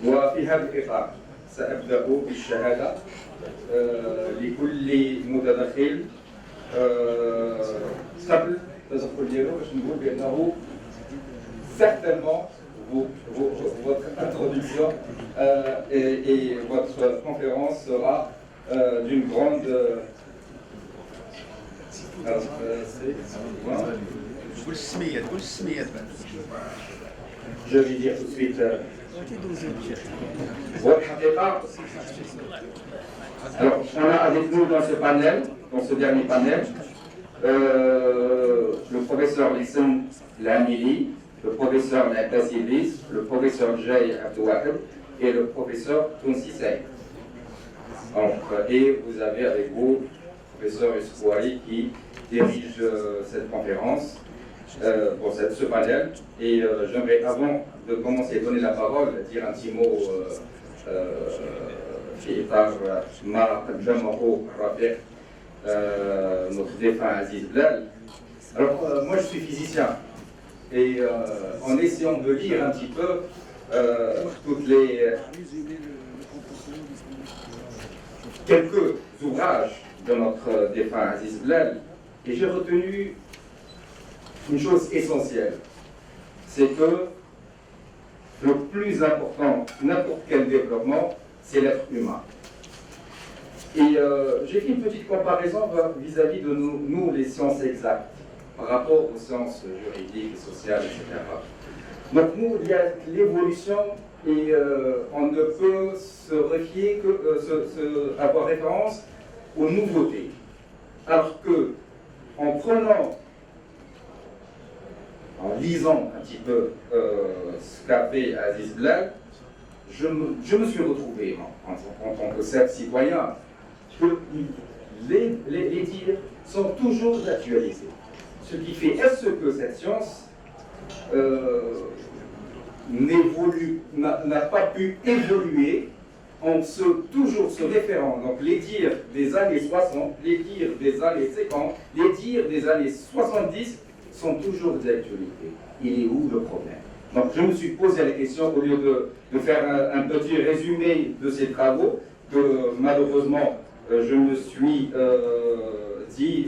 وفي هذا الإطار سأبدأ بالشهادة لكل متدخل قبل التدخل ديالو باش نقول بأنه certainement votre introduction et votre conférence sera d'une grande je vais dire tout de suite alors on a avec nous dans ce panel, dans ce dernier panel, le professeur Lissan Lamili, le professeur Natas Iblis, le professeur Jay Abdouahab et le professeur Tounsi Saïd. Et vous avez avec vous le professeur Escouari qui dirige cette conférence pour ce panel. Et j'aimerais, avant de commencer à donner la parole, dire un petit mot par ma Jamaro Rafiq, notre défunt Aziz Blal. Alors, moi je suis physicien. Et en essayant de lire un petit peu toutes les quelques ouvrages de notre défunt Aziz Blal, et j'ai retenu une chose essentielle, c'est que le plus important, n'importe quel développement, c'est l'être humain. Et j'ai fait une petite comparaison vis-à-vis de nous, les sciences exactes, par rapport aux sciences juridiques, sociales, etc. Donc nous, il y a l'évolution et on ne peut se refier que avoir référence aux nouveautés. Alors que, en lisant un petit peu ce qu'a fait Aziz Blal, je me suis retrouvé en tant que citoyen que les dires sont toujours d'actualité. Ce qui fait, est-ce que cette science n'a pas pu évoluer en toujours se référant, donc les dires des années 60, les dires des années 50, les dires des années 70 sont toujours d'actualité. Il est où le problème? Donc je me suis posé la question, au lieu de faire un petit résumé de ces travaux, que malheureusement je me suis dit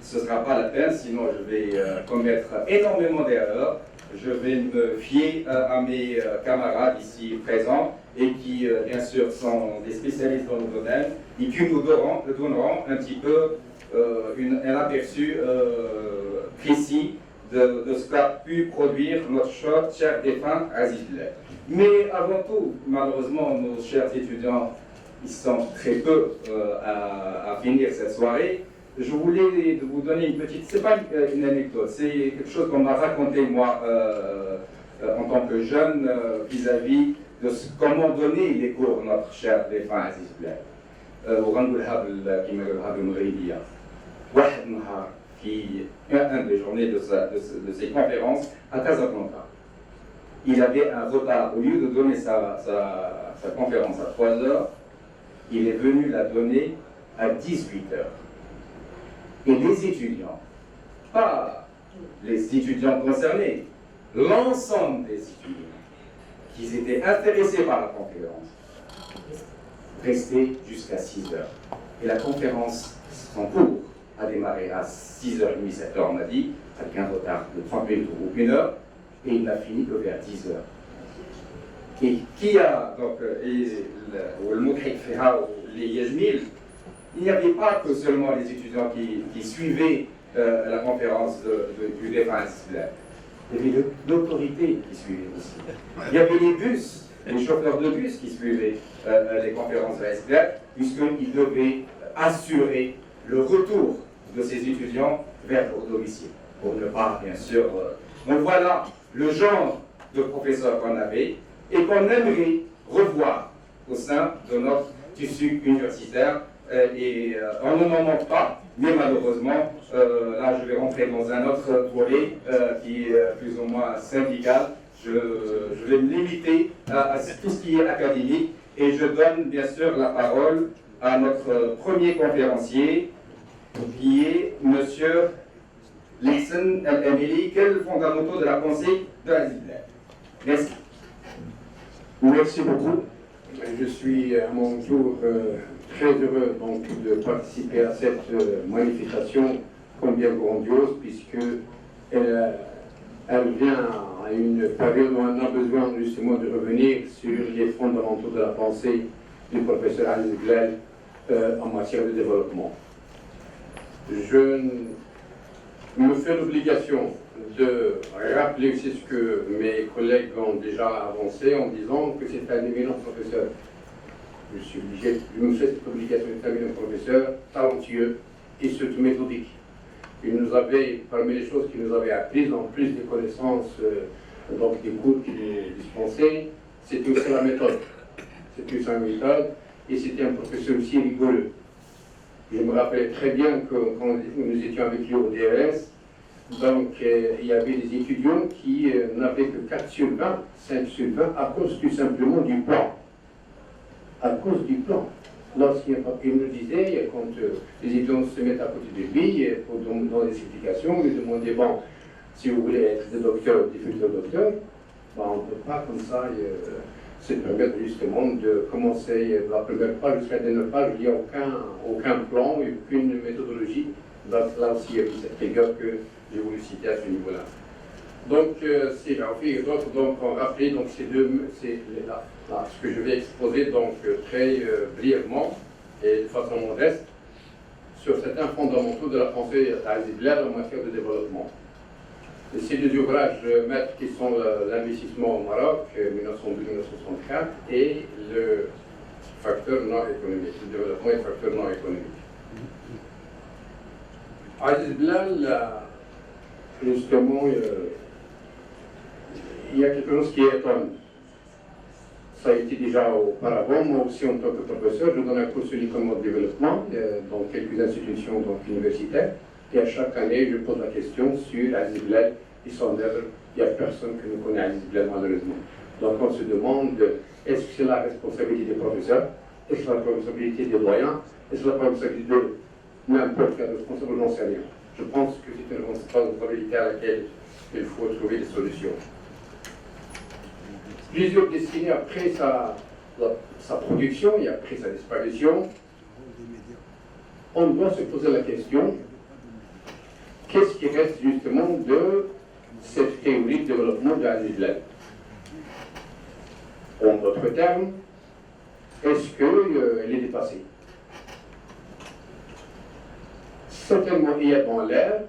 ce ne sera pas la peine, sinon je vais commettre énormément d'erreurs. Je vais me fier à mes camarades ici présents et qui, bien sûr, sont des spécialistes dans le domaine et qui nous donneront un petit peu un aperçu précis de ce qu'a pu produire notre cher défunt Aziz Blal. Mais avant tout, malheureusement, nos chers étudiants, ils sont très peu à finir cette soirée. Je voulais vous donner une petite, c'est pas une anecdote, c'est quelque chose qu'on m'a raconté moi en tant que jeune vis-à-vis de comment donner les cours notre cher défunt Aziz Blal. وغنقولها بالكلمة المغربية. واحد النهار في un des journées de ses conférences à Casablanca. Il avait un retard. Au lieu de donner sa conférence à 3 heures, il est venu la donner à 18 heures. Et les étudiants, pas les étudiants concernés, l'ensemble des étudiants qui étaient intéressés par la conférence, restaient jusqu'à 6 heures. Et la conférence, son cours, a démarré à 6h30, 7h, on m'a dit, avec un retard de 30 minutes ou 1 heure, et il n'a fini que vers 10 heures. Et qui a, donc, le Moukhaïk Feha, les Yajmil, il n'y avait pas que seulement les étudiants qui suivaient la conférence du défunt Aziz Blal. Il y avait l'autorité qui suivait aussi. Il y avait les bus, les chauffeurs de bus qui suivaient les conférences de Aziz Blal, puisqu'ils devaient assurer le retour de ces étudiants vers leur domicile, pour ne pas, bien sûr... Donc voilà le genre de professeur qu'on avait et qu'on aimerait revoir au sein de notre tissu universitaire. Et on ne m'en manque pas, mais malheureusement, là je vais rentrer dans un autre volet qui est plus ou moins syndical. Je vais me limiter à tout ce qui est académique et je donne bien sûr la parole à notre premier conférencier qui est Monsieur Lissan Al-Amili, quels fondamentaux de la pensée de Aziz Blal. Merci. Merci beaucoup. Je suis à mon tour très heureux donc, de participer à cette manifestation combien grandiose, puisque elle vient à une période où on a besoin justement de revenir sur les fondamentaux de la pensée du professeur Aziz Blel en matière de développement. Je me fais l'obligation de rappeler aussi ce que mes collègues ont déjà avancé en disant que c'est un éminent professeur. Je me fais cette obligation d'être un éminent professeur talentueux et surtout méthodique. Il nous avait, parmi les choses qu'il nous avait apprises, en plus des connaissances, donc des cours qu'il nous dispensait, c'était aussi la méthode. C'était aussi la méthode et c'était un professeur aussi rigoureux. Je me rappelle très bien que quand nous étions avec lui au DRS, donc il y avait des étudiants qui n'avaient que 4 sur 20, 5 sur 20 à cause tout simplement du plan. À cause du plan. Lorsqu'il nous disait, quand les étudiants se mettent à côté de lui pour donner des explications, il lui demandait, bon, si vous voulez être des docteurs, des futurs docteurs, ben, on ne peut pas comme ça se permettre justement de commencer la première page jusqu'à la dernière page, il n'y a aucun plan, aucune méthodologie. Donc là aussi, il y a cette rigueur que j'ai voulu citer à ce niveau-là. Donc, c'est Rafi et d'autres ont rappelé donc, ces deux, c'est là, ce que je vais exposer donc, très brièvement et de façon modeste sur certains fondamentaux de la pensée d'Aziz Blel en matière de développement. Et ces deux ouvrages maîtres qui sont l'investissement au Maroc, 1912-1964, et le facteur non économique, le développement et le facteur non économique. Aziz Blel, justement, il y a quelque chose qui étonne. Ça a été déjà auparavant, moi aussi en tant que professeur, je donne un cours sur l'économie de développement dans quelques institutions donc, universitaires, et à chaque année je pose la question sur Aziz Blel et son œuvre. Il n'y a personne qui ne connaît Aziz Blel malheureusement. Donc on se demande, est-ce que c'est la responsabilité des professeurs? Est-ce que c'est la responsabilité des doyens? Est-ce que c'est la responsabilité de n'importe quel responsable? J'en sais rien. Je pense que c'est une responsabilité à laquelle il faut trouver des solutions. Plusieurs décennies après sa production et après sa disparition, on doit se poser la question, qu'est-ce qui reste justement de cette théorie de développement de Aziz Blel? En d'autres termes, est-ce qu'elle est dépassée? Certainement, il y a dans l'air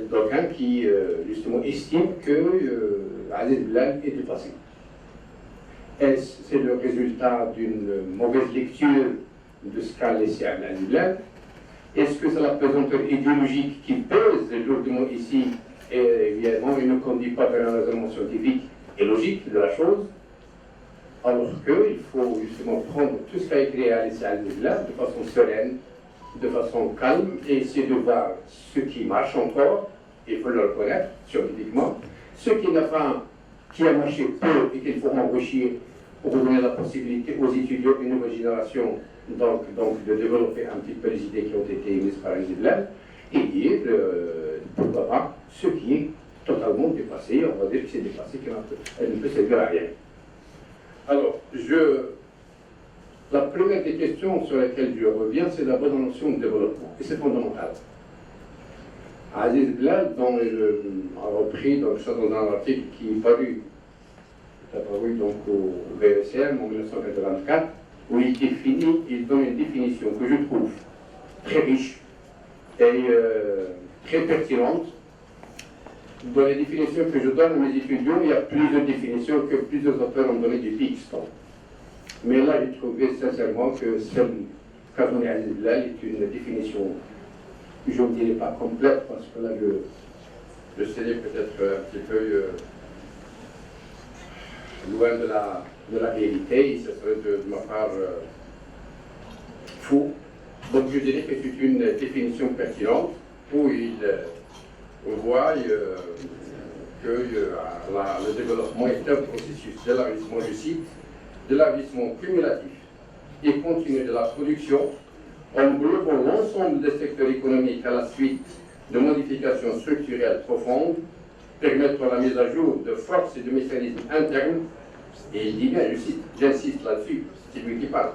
d'aucuns qui justement estiment que Aziz Blel est dépassé. Est-ce c'est le résultat d'une mauvaise lecture de ce qu'a laissé Aziz Blel? Est-ce que c'est la pesanteur idéologique qui pèse lourdement ici et évidemment il ne conduit pas vers un raisonnement scientifique et logique de la chose? Alors qu'il faut justement prendre tout ce qu'a écrit Aziz Blel de façon sereine, de façon calme et essayer de voir ce qui marche encore, il faut le reconnaître scientifiquement, ce qui a marché peu et qu'il faut enrichir pour donner la possibilité aux étudiants d'une nouvelle génération donc de développer un petit peu les idées qui ont été émises par Aziz Blel et dire pourquoi pas ce qui est totalement dépassé, on va dire que c'est dépassé, qu'elle ne peut servir à rien. Alors, la première des questions sur lesquelles je reviens, c'est d'abord la notion de développement, et c'est fondamental. Aziz Blel, dont a repris donc, ça dans un article qui est paru donc, au VSM en 1984, où il donne une définition que je trouve très riche et très pertinente. Dans les définitions que je donne à mes étudiants, il y a plusieurs définitions que plusieurs auteurs ont données depuis X temps. Mais là, j'ai trouvé sincèrement que celle qu'a donnée Aziz Blel est une définition, je ne dirais pas complète, parce que là, je serais peut-être un petit peu loin de la réalité, et ce serait de ma part faux. Donc je dirais que c'est une définition pertinente où il voit que le développement est un processus d'élargissement du site, d'élargissement cumulatif et continu de la production, englobant l'ensemble des secteurs économiques à la suite de modifications structurelles profondes, permettant la mise à jour de forces et de mécanismes internes Et il dit bien, j'insiste là-dessus, c'est lui qui parle,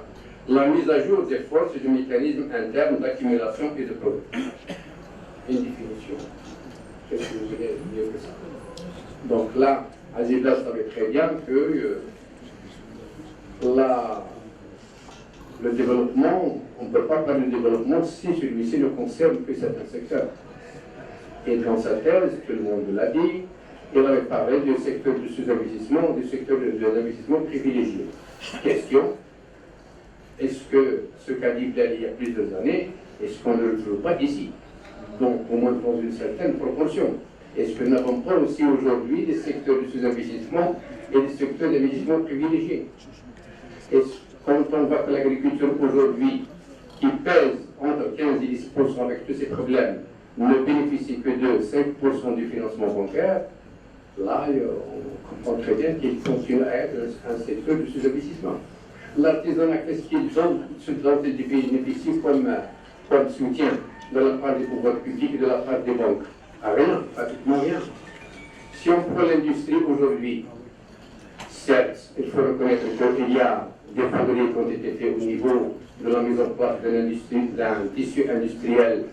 la mise à jour des forces et du mécanisme interne d'accumulation et de progrès. Une définition. Qu'est-ce que vous voulez mieux que ça? Donc là, Azibla savait très bien que le développement, on ne peut pas parler de développement si celui-ci ne concerne que certains secteurs. Et dans sa thèse, tout le monde l'a dit, il avait parlé du secteur du sous-investissement, du secteur de l'investissement privilégié. Question, est-ce que ce qu'a dit Blal il y a plusieurs années, est-ce qu'on ne le trouve pas ici? Donc au moins dans une certaine proportion. Est-ce que nous n'avons pas aussi aujourd'hui des secteurs de sous-investissement et des secteurs d'investissement privilégiés? Quand on voit que l'agriculture aujourd'hui, qui pèse entre 15 et 10% avec tous ces problèmes, ne bénéficie que de 5% du financement bancaire, là, on comprend très bien qu'il continue à être un secteur de sous-investissement. L'artisanat, qu'est-ce qu'il donne dans ce bénéficie comme soutien de la part des pouvoirs publics et de la part des banques? Rien, pratiquement rien. Si on prend l'industrie aujourd'hui, certes, il faut reconnaître qu'il y a des progrès qui ont été faits au niveau de la mise en place d'un tissu industriel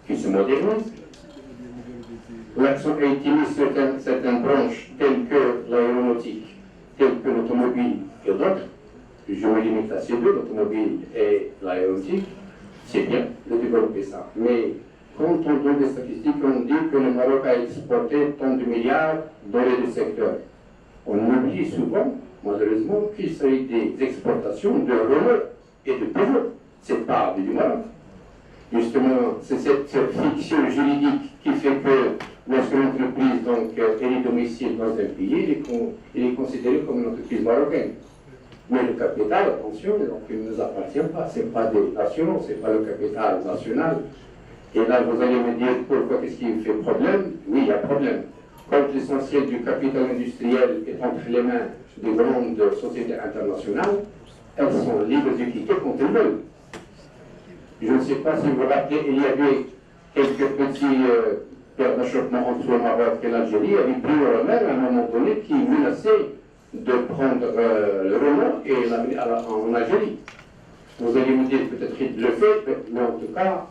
qui se modernise. L'accent a été mis sur certaines branches telles que l'aéronautique, telles que l'automobile et d'autres. Je me limite à ces deux, l'automobile et l'aéronautique. C'est bien de développer ça. Mais quand on donne des statistiques, on dit que le Maroc a exporté tant de milliards dans les deux secteurs. On oublie souvent, malheureusement, qu'il s'agit des exportations de Renault et de Peugeot. C'est pas du Maroc. Justement, c'est cette fiction juridique qui fait que lorsque l'entreprise est domicile dans un pays, elle est considérée comme une entreprise marocaine. Mais le capital, attention, donc, il ne nous appartient pas. Ce n'est pas des nationaux, ce n'est pas le capital national. Et là, vous allez me dire pourquoi, qu'est-ce qui fait problème? Oui, il y a problème. Quand l'essentiel du capital industriel est entre les mains des grandes sociétés internationales, elles sont libres de quitter quand elles veulent. Je ne sais pas si vous vous rappelez, il y avait quelques petits pertes d'achoppement entre le Maroc et l'Algérie, avec plus eux-mêmes à un moment donné qui menaçaient de prendre le Renault et l'amener en Algérie. Vous allez me dire peut-être qu'il le fait, mais en tout cas,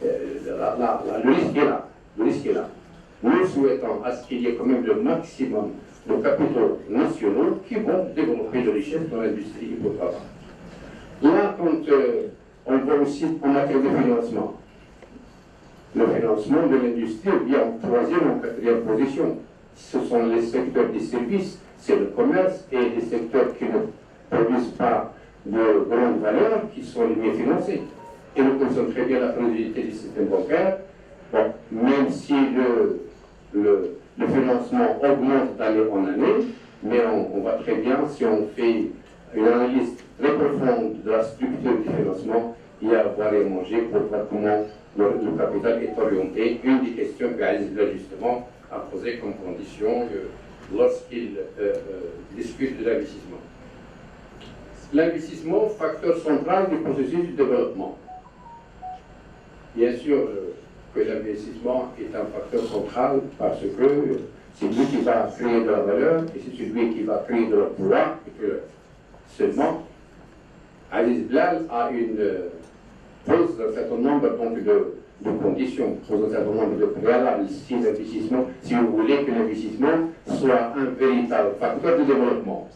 le risque est là. Le risque est là. Nous souhaitons à ce qu'il y ait quand même le maximum de capitaux nationaux qui vont développer de richesses dans l'industrie et pourquoi pas. Là, quand on voit aussi en matière de financement, le financement de l'industrie vient en troisième ou quatrième position. Ce sont les secteurs des services, c'est le commerce et les secteurs qui ne produisent pas de grande valeur qui sont les mieux financés. Et nous connaissons très bien la fragilité du système bancaire. Bon, même si le financement augmente d'année en année, mais on voit très bien, si on fait une analyse très profonde de la structure du financement, il y a à boire et manger pour voir comment le capital est orienté. Une des questions que justement a posé comme condition lorsqu'il discute de l'investissement. L'investissement, facteur central du processus du développement. Bien sûr que l'investissement est un facteur central parce que c'est lui qui va créer de la valeur et c'est celui qui va créer de l'emploi. Seulement, Aziz Blal pose un certain nombre de conditions, pose un certain nombre de préalables si l'investissement, si vous voulez que l'investissement soit un véritable facteur de développement.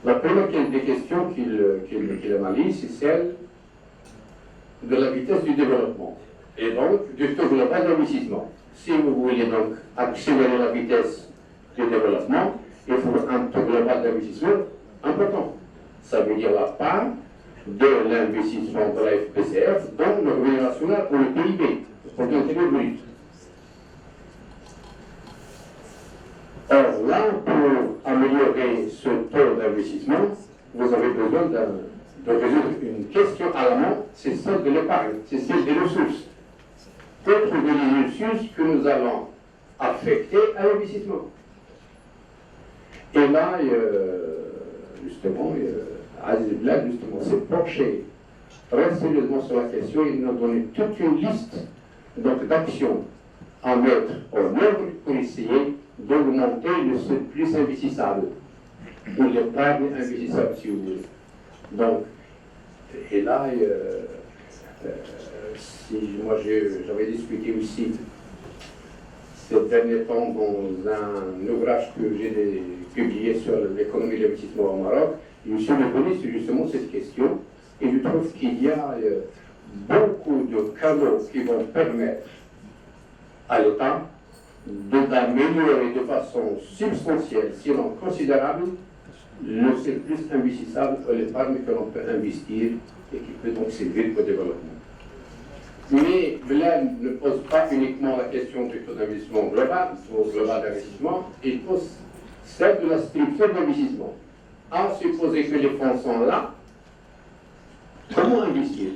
La première des questions qu'il analyse, c'est celle de la vitesse du développement et donc du taux global d'investissement. Si vous voulez donc accélérer la vitesse du développement, il faut un taux global d'investissement important. Ça veut dire la part de l'investissement de la FPCF dans le revenu national ou le PIB, le produit intérieur brut. Or là, pour améliorer ce taux d'investissement, vous avez besoin de résoudre une question à la main, c'est celle de l'épargne, c'est celle des ressources. Pour trouver les ressources que nous allons affecter à l'investissement. Et là, justement, Aziz Blal, justement, s'est penché très sérieusement sur la question. Il nous a donné toute une liste d'actions à mettre en œuvre pour essayer d'augmenter le surplus investissable, ou l'épargne investissable, si vous voulez. Donc, et là, moi j'avais discuté aussi ces derniers temps dans un ouvrage que j'ai publié sur l'économie de l'investissement au Maroc, et je suis revenu sur justement cette question, et je trouve qu'il y a beaucoup de canaux qui vont permettre à l'État d'améliorer de façon substantielle, sinon considérable, le surplus investissable ou l'épargne que l'on peut investir et qui peut donc servir au développement. Mais Bilal ne pose pas uniquement la question du taux d'investissement global, ou global d'investissement, il pose celle de la structure d'investissement. À supposer que les fonds sont là, comment investir?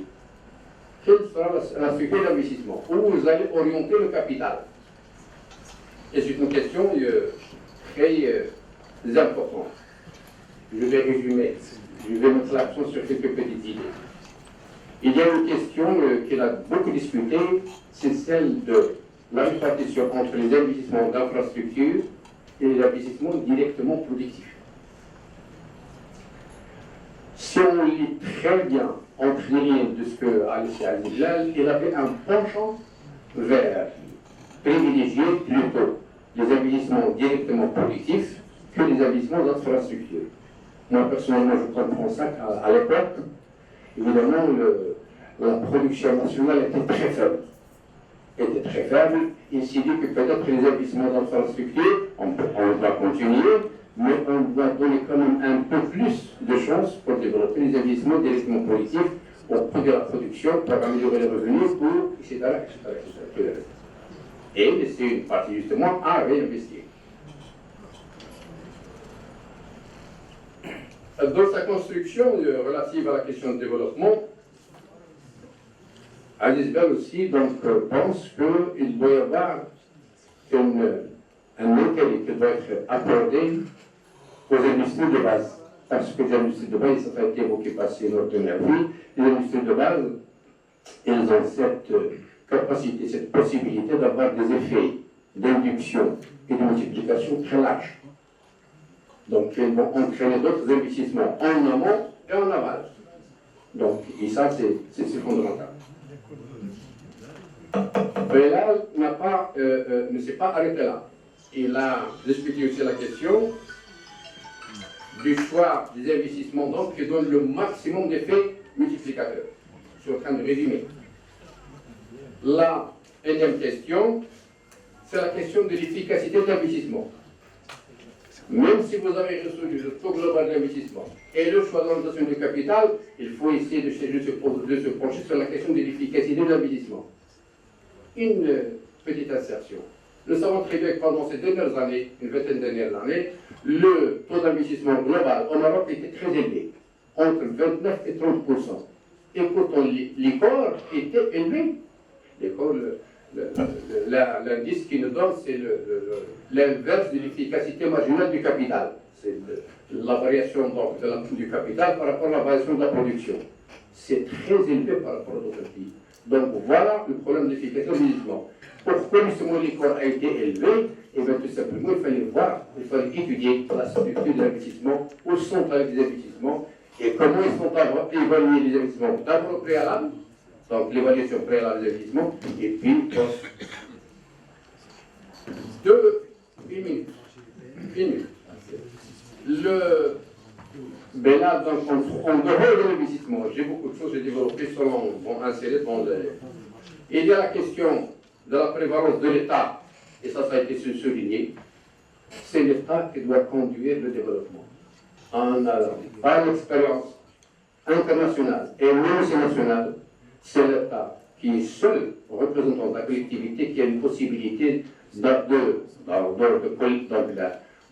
Quelle sera la structure d'investissement? Où vous allez orienter le capital? Et c'est une question très importante. Je vais résumer, je vais mettre l'accent sur quelques petites idées. Il y a une question qu'il a beaucoup discutée, c'est celle de la répartition entre les investissements d'infrastructure et les investissements directement productifs. Si on lit très bien entre les lignes de ce que Alicia Bilal, il avait un penchant vers privilégier plutôt les investissements directement productifs que les investissements d'infrastructure. Moi, personnellement, je comprends ça qu'à l'époque, évidemment, la production nationale était très faible. Il s'est dit que peut-être les investissements d'infrastructure, on va continuer, mais on doit donner quand même un peu plus de chances pour développer les investissements directement productifs, pour produire la production, pour améliorer les revenus, etc. Et laisser une partie justement à réinvestir. Dans sa construction relative à la question de développement, Aziz Bilal aussi donc, pense qu'il doit y avoir un intérêt qui doit être accordé aux industries de base. Parce que les industries de base, ça a été évoqué par notre dernière vie, les industries de base, elles ont cette capacité, cette possibilité d'avoir des effets d'induction et de multiplication très larges. Donc, elles vont entraîner d'autres investissements en amont et en aval. Donc, et ça, c'est fondamental. Bilal ne s'est pas arrêté là. Il a discuté aussi la question du choix des investissements donc, qui donnent le maximum d'effets multiplicateurs. Je suis en train de résumer. La énième question, c'est la question de l'efficacité de l'investissement. Même si vous avez reçu le taux global d'investissement et le choix d'orientation du capital, il faut essayer de se pencher sur la question de l'efficacité de l'investissement. Une petite insertion. Nous savons très bien que pendant ces dernières années, une vingtaine dernières années, le taux d'investissement global au Maroc était très élevé, entre 29 et 30%. Et pourtant, l'ICOR était élevé. L'ICOR, l'indice qui nous donne, c'est l'inverse de l'efficacité marginale du capital. C'est la variation donc, du capital par rapport à la variation de la production. C'est très élevé par rapport à d'autres pays. Donc voilà le problème d'efficacité de l'investissement. Pourquoi justement l'ICOR a été élevé? Et bien tout simplement, il fallait étudier la structure de l'investissement, où sont les investissements, et comment ils sont évalués les investissements d'abord au préalable, donc l'évaluation préalable des investissements, et puis une minute. Ben là, donc, en dehors de l'investissement, j'ai beaucoup de choses à développer selon insérer dans le. Il y a la question de la prévalence de l'État, et ça a été souligné. C'est l'État qui doit conduire le développement. Par l'expérience internationale et même nationale, c'est l'État qui est seul représentant de la collectivité qui a une possibilité de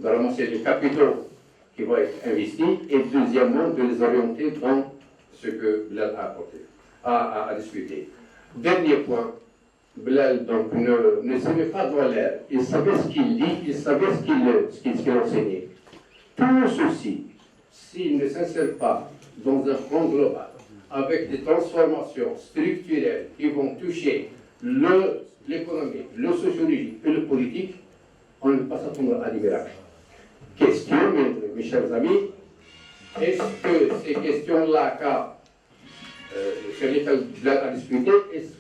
ramasser les capitaux qui vont être investis et deuxièmement de les orienter dans ce que Bilal a discuté. Dernier point, Bilal donc, ne se met pas dans l'air. Il savait ce qu'il dit, il savait ce qu'il enseignait. Tout ceci, s'il ne s'insère pas dans un plan global, avec des transformations structurelles qui vont toucher l'économie, le sociologique et le politique, on ne peut pas s'attendre à des miracles. Question, mes chers amis, est-ce que ces questions-là sur lesquelles Blal a discuté,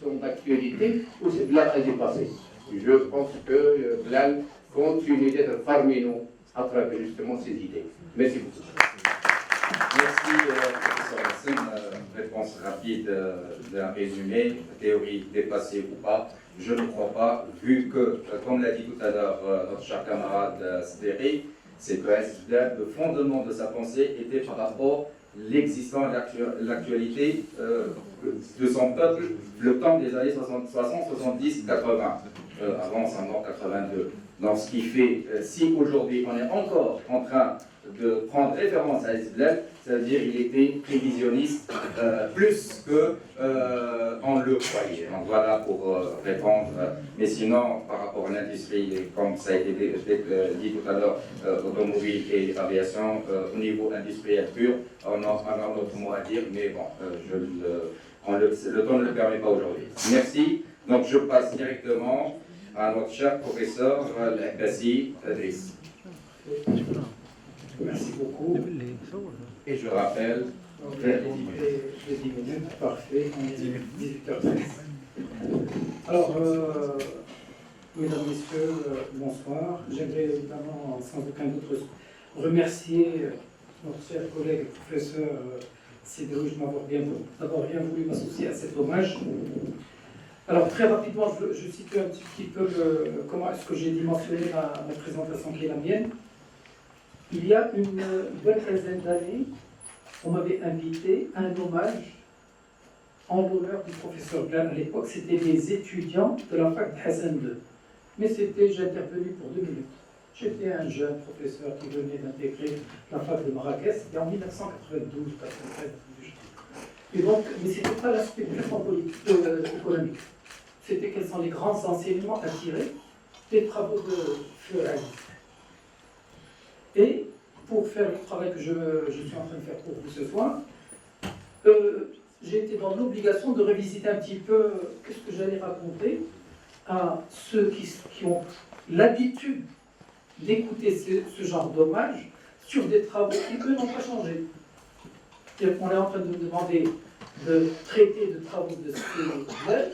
sont d'actualité ou c'est Blal a dépassé? Je pense que Blal continue d'être parmi nous à travers justement ces idées. Merci beaucoup. Merci, professeur Hassan. Réponse rapide d'un résumé, théorie dépassée ou pas. Je ne crois pas, vu que, comme l'a dit tout à l'heure notre cher camarade Sderi, c'est que le fondement de sa pensée était par rapport à l'existence et l'actualité de son peuple, le temps des années 60, 70, 80, avant sa mort 82. Donc ce qui fait, si aujourd'hui on est encore en train de prendre référence à Hezbollah, ça veut dire qu'il était prévisionniste plus que on le croyait. Donc voilà pour répondre. Mais sinon, par rapport à l'industrie, comme ça a été dit tout à l'heure, automobile et aviation, au niveau industriel pur, on a un autre mot à dire, mais bon, le temps ne le permet pas aujourd'hui. Merci. Donc je passe directement à notre cher professeur Al-Abbasi Adris. Merci beaucoup. Et je rappelle, Les 10 minutes, parfait, on est 18h13. Alors, mesdames, messieurs, bonsoir. J'aimerais évidemment, sans aucun doute, remercier notre cher collègue et professeur Cédric d'avoir bien voulu m'associer à cet hommage. Alors, très rapidement, je situe un petit peu comment est-ce que j'ai dimensionné ma présentation qui est la mienne. Il y a une bonne quinzaine d'années, on m'avait invité à un hommage en l'honneur du professeur Blal. À l'époque, c'était les étudiants de la fac de Hassan II. Mais j'ai intervenu pour 2 minutes. J'étais un jeune professeur qui venait d'intégrer la fac de Marrakech, c'était en 1992, 93. Et donc, mais ce n'était pas l'aspect purement économique. C'était quels sont les grands enseignements à tirer des travaux de Feu Ali. Et pour faire le travail que je suis en train de faire pour vous ce soir, j'ai été dans l'obligation de revisiter un petit peu ce que j'allais raconter à ceux qui ont l'habitude d'écouter ce genre d'hommage sur des travaux qui, eux, n'ont pas changé. On est en train de me demander de traiter de travaux de Stéphane,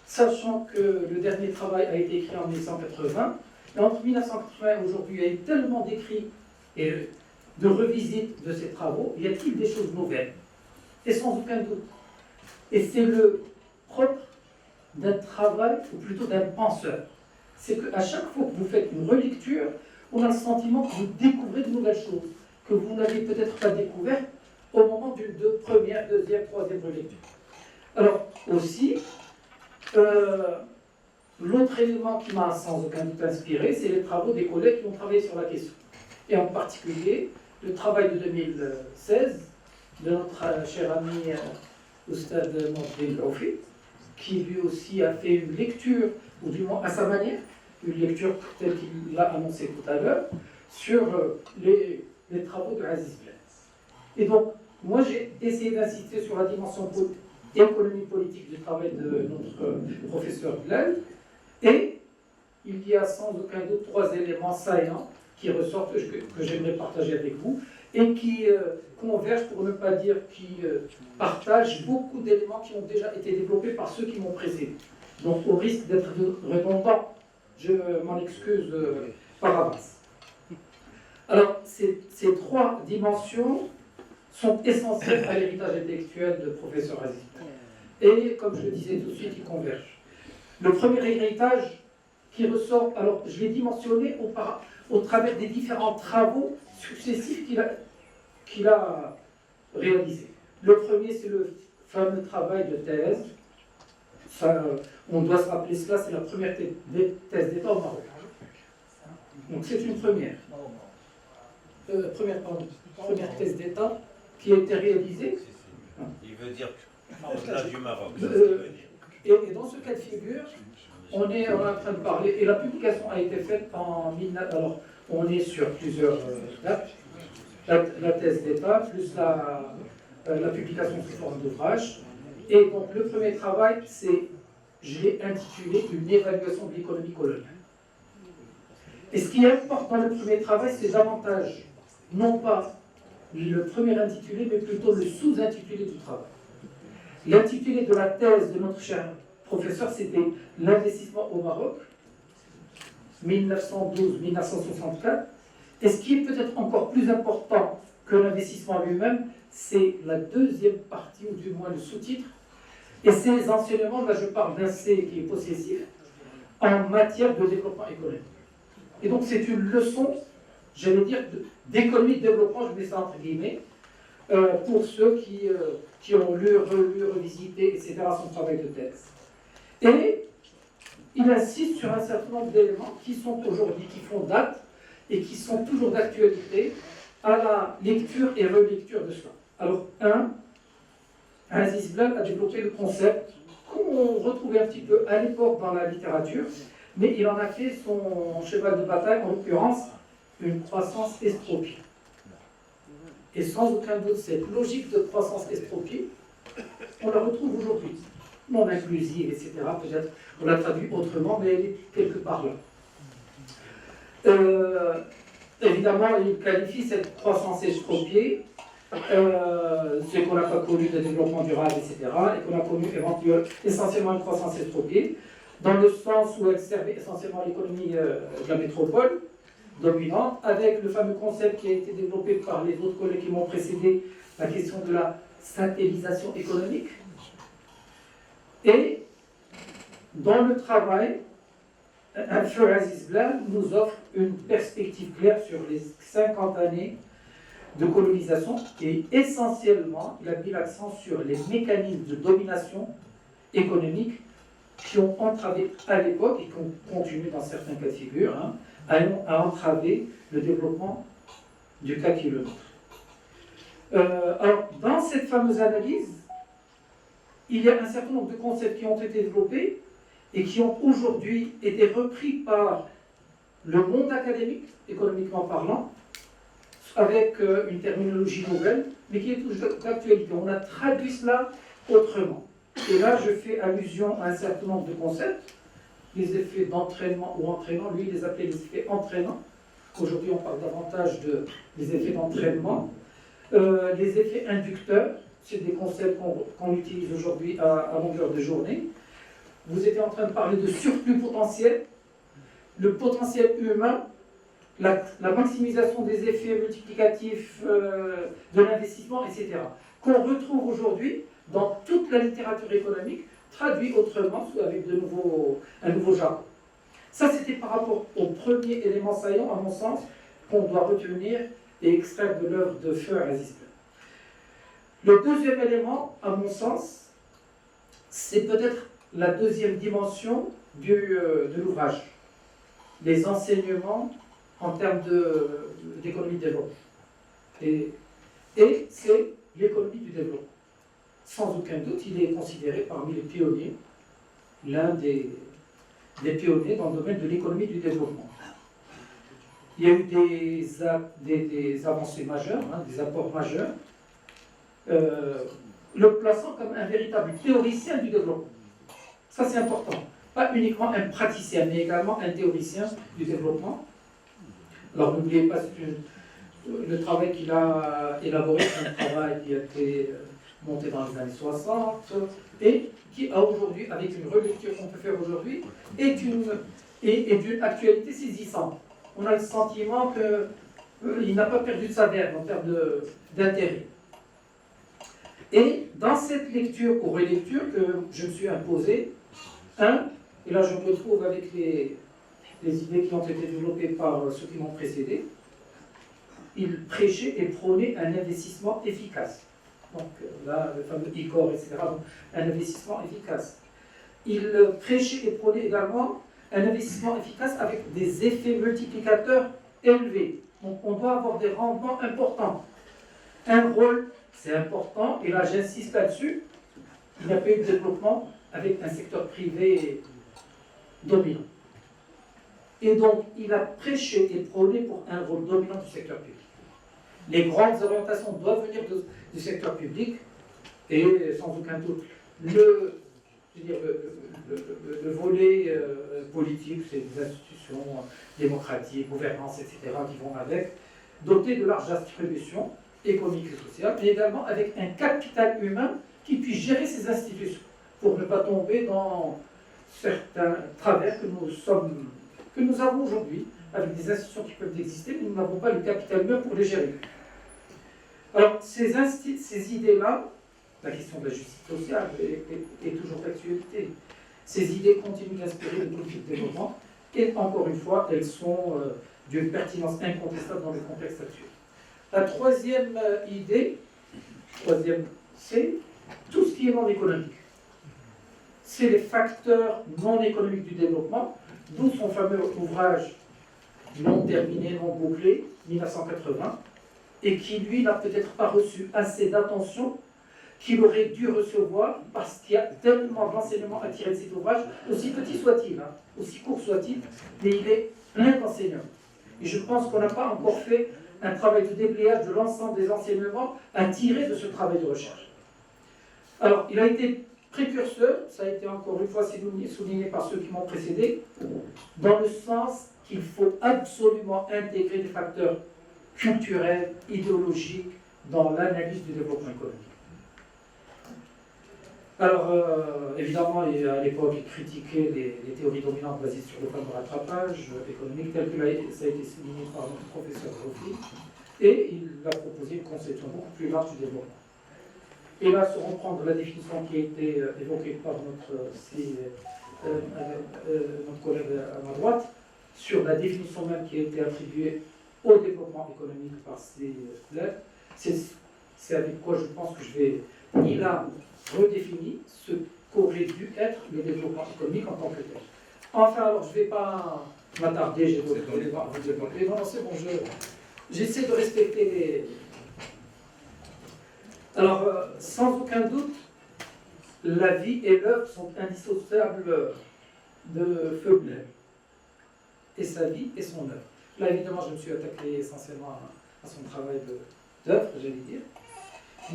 sachant que le dernier travail a été écrit en 1980. Et entre 1980 et aujourd'hui, il y a eu tellement d'écrits et de revisites de ces travaux. Y a-t-il des choses nouvelles? Et sans aucun doute. Et c'est le propre d'un travail, ou plutôt d'un penseur. C'est qu'à chaque fois que vous faites une relecture, on a le sentiment que vous découvrez de nouvelles choses, que vous n'avez peut-être pas découvertes au moment d'une première, deuxième, troisième relecture. Alors, aussi, l'autre élément qui m'a sans aucun doute inspiré, c'est les travaux des collègues qui ont travaillé sur la question. Et en particulier, le travail de 2016 de notre cher ami Oustad Mohdin Roufi, qui lui aussi a fait une lecture, ou du moins à sa manière, une lecture telle qu'il l'a annoncé tout à l'heure, sur les travaux de Aziz Blal. Et donc, moi j'ai essayé d'insister sur la dimension économique politique du travail de notre professeur Blal, et il y a sans aucun doute 3 éléments saillants qui ressortent, que j'aimerais partager avec vous, et qui convergent, pour ne pas dire qui partagent beaucoup d'éléments qui ont déjà été développés par ceux qui m'ont précédé. Donc au risque d'être redondant, je m'en excuse par avance. Alors ces 3 dimensions sont essentielles à l'héritage intellectuel de professeur Aziz. Et comme je le disais tout de suite, ils convergent. Le premier héritage qui ressort, alors je l'ai dimensionné au travers des différents travaux successifs qu'il a réalisés. Le premier, c'est le fameux travail de thèse. Ça, on doit se rappeler cela, c'est la première thèse d'État au Maroc. Donc c'est une première. Première thèse d'État qui a été réalisée. Il veut dire au-delà du Maroc. Et dans ce cas de figure, on est en train de parler, et la publication a été faite en 19... Alors, on est sur plusieurs dates. La thèse d'État, plus la publication sous forme d'ouvrage. Et donc, le premier travail, je l'ai intitulé « Une évaluation de l'économie coloniale ». Et ce qui importe dans le premier travail, c'est davantage, non pas le premier intitulé, mais plutôt le sous-intitulé du travail. L'intitulé de la thèse de notre cher professeur, c'était l'investissement au Maroc, 1912-1964. Et ce qui est peut-être encore plus important que l'investissement lui-même, c'est la deuxième partie, ou du moins le sous-titre. Et ces enseignements, là je parle d'un C qui est possessif, en matière de développement économique. Et donc c'est une leçon, j'allais dire, d'économie de développement, je mets ça entre guillemets, pour ceux qui ont lu, relu, revisité, etc., son travail de thèse. Et il insiste sur un certain nombre d'éléments qui sont aujourd'hui, qui font date, et qui sont toujours d'actualité à la lecture et relecture de cela. Alors, Aziz Blal a développé le concept qu'on retrouvait un petit peu à l'époque dans la littérature, mais il en a fait son cheval de bataille, en l'occurrence, une croissance estropiée. Et sans aucun doute, cette logique de croissance estropiée, on la retrouve aujourd'hui. Non inclusive, etc. Peut-être on la traduit autrement, mais elle est quelque part là. Évidemment, il qualifie cette croissance estropiée, ce qu'on n'a pas connu de développement durable, etc., et qu'on a connu essentiellement une croissance estropiée, dans le sens où elle servait essentiellement l'économie de la métropole dominante, avec le fameux concept qui a été développé par les autres collègues qui m'ont précédé, la question de la satellisation économique. Et dans le travail, Feu Aziz Blal nous offre une perspective claire sur les 50 années de colonisation et essentiellement, il a mis l'accent sur les mécanismes de domination économique qui ont entravé à l'époque et qui ont continué dans certains cas de figure à entraver le développement du cas qui est le nôtre. Alors, dans cette fameuse analyse, il y a un certain nombre de concepts qui ont été développés et qui ont aujourd'hui été repris par le monde académique, économiquement parlant, avec une terminologie nouvelle, mais qui est toujours d'actualité. On a traduit cela autrement. Et là, je fais allusion à un certain nombre de concepts, les effets d'entraînement ou entraînant, lui, il les appelait les effets entraînants. Aujourd'hui, on parle davantage des effets d'entraînement. Les effets inducteurs, c'est des concepts qu'on utilise aujourd'hui à longueur de journée. Vous étiez en train de parler de surplus potentiel, le potentiel humain, la maximisation des effets multiplicatifs de l'investissement, etc., qu'on retrouve aujourd'hui dans toute la littérature économique, traduit autrement, avec un nouveau jargon. Ça, c'était par rapport au premier élément saillant, à mon sens, qu'on doit retenir et extraire de l'œuvre de Feu Aziz Blal. Le deuxième élément, à mon sens, c'est peut-être la deuxième dimension de l'ouvrage, les enseignements en termes d'économie de développement. Et c'est l'économie du développement. Sans aucun doute, il est considéré parmi les pionniers, l'un des pionniers dans le domaine de l'économie du développement. Il y a eu des avancées majeures, des apports majeurs, le plaçant comme un véritable théoricien du développement. Ça, c'est important. Pas uniquement un praticien, mais également un théoricien du développement. Alors, n'oubliez pas, le travail qu'il a élaboré, c'est un travail qui a été monté dans les années 60 et qui a aujourd'hui, avec une relecture qu'on peut faire aujourd'hui, est d'une actualité saisissante. On a le sentiment qu'il n'a pas perdu de sa verve en termes d'intérêt. Et dans cette lecture ou relecture que je me suis imposée, et là je me retrouve avec les idées qui ont été développées par ceux qui m'ont précédé, il prêchait et prônait un investissement efficace. Donc là, le fameux ICOR, etc., donc, un investissement efficace. Il prêchait et prônait également un investissement efficace avec des effets multiplicateurs élevés. Donc on doit avoir des rendements importants. Un rôle, c'est important, et là j'insiste là-dessus, il n'y a pas eu de développement avec un secteur privé dominant. Et donc, il a prêché et prôné pour un rôle dominant du secteur public. Les grandes orientations doivent venir du secteur public, et sans aucun doute, je veux dire, le volet politique, c'est des institutions démocratiques, gouvernance, etc., qui vont avec, dotées de larges attributions économiques et sociales, mais également avec un capital humain qui puisse gérer ces institutions, pour ne pas tomber dans certains travers que nous avons aujourd'hui, avec des institutions qui peuvent exister, mais nous n'avons pas le capital humain pour les gérer. Alors, ces idées-là, la question de la justice sociale est toujours d'actualité. Ces idées continuent d'inspirer les politiques de développement, et encore une fois, elles sont d'une pertinence incontestable dans le contexte actuel. La troisième idée, c'est tout ce qui est non économique. C'est les facteurs non économiques du développement, d'où son fameux ouvrage non terminé, non bouclé, 1980, et qui, lui, n'a peut-être pas reçu assez d'attention qu'il aurait dû recevoir, parce qu'il y a tellement d'enseignements à tirer de cet ouvrage, aussi petit soit-il, aussi court soit-il, mais il est plein d'enseignements. Et je pense qu'on n'a pas encore fait un travail de déblayage de l'ensemble des enseignements à tirer de ce travail de recherche. Alors, il a été précurseur, ça a été encore une fois souligné par ceux qui m'ont précédé, dans le sens qu'il faut absolument intégrer des facteurs culturels, idéologiques, dans l'analyse du développement économique. Alors, évidemment, à l'époque, il critiquait les théories dominantes basées sur le plan de rattrapage économique, tel que ça a été souligné par notre professeur Rofi, et il a proposé une conception beaucoup plus large du développement. Et là, se reprendre la définition qui a été évoquée par notre collègue à ma droite, sur la définition même qui a été attribuée au développement économique par ces lettres, c'est avec quoi je pense que il a redéfini ce qu'aurait dû être le développement économique en tant que tel. Enfin, alors je ne vais pas m'attarder, j'ai d'autres éléments à vous développer. Non, c'est bon, j'essaie de respecter les... Alors, sans aucun doute, la vie et l'œuvre sont indissociables de Feu Blair, et sa vie et son œuvre. Là, évidemment, je me suis attaqué essentiellement à son travail d'œuvre, j'allais dire.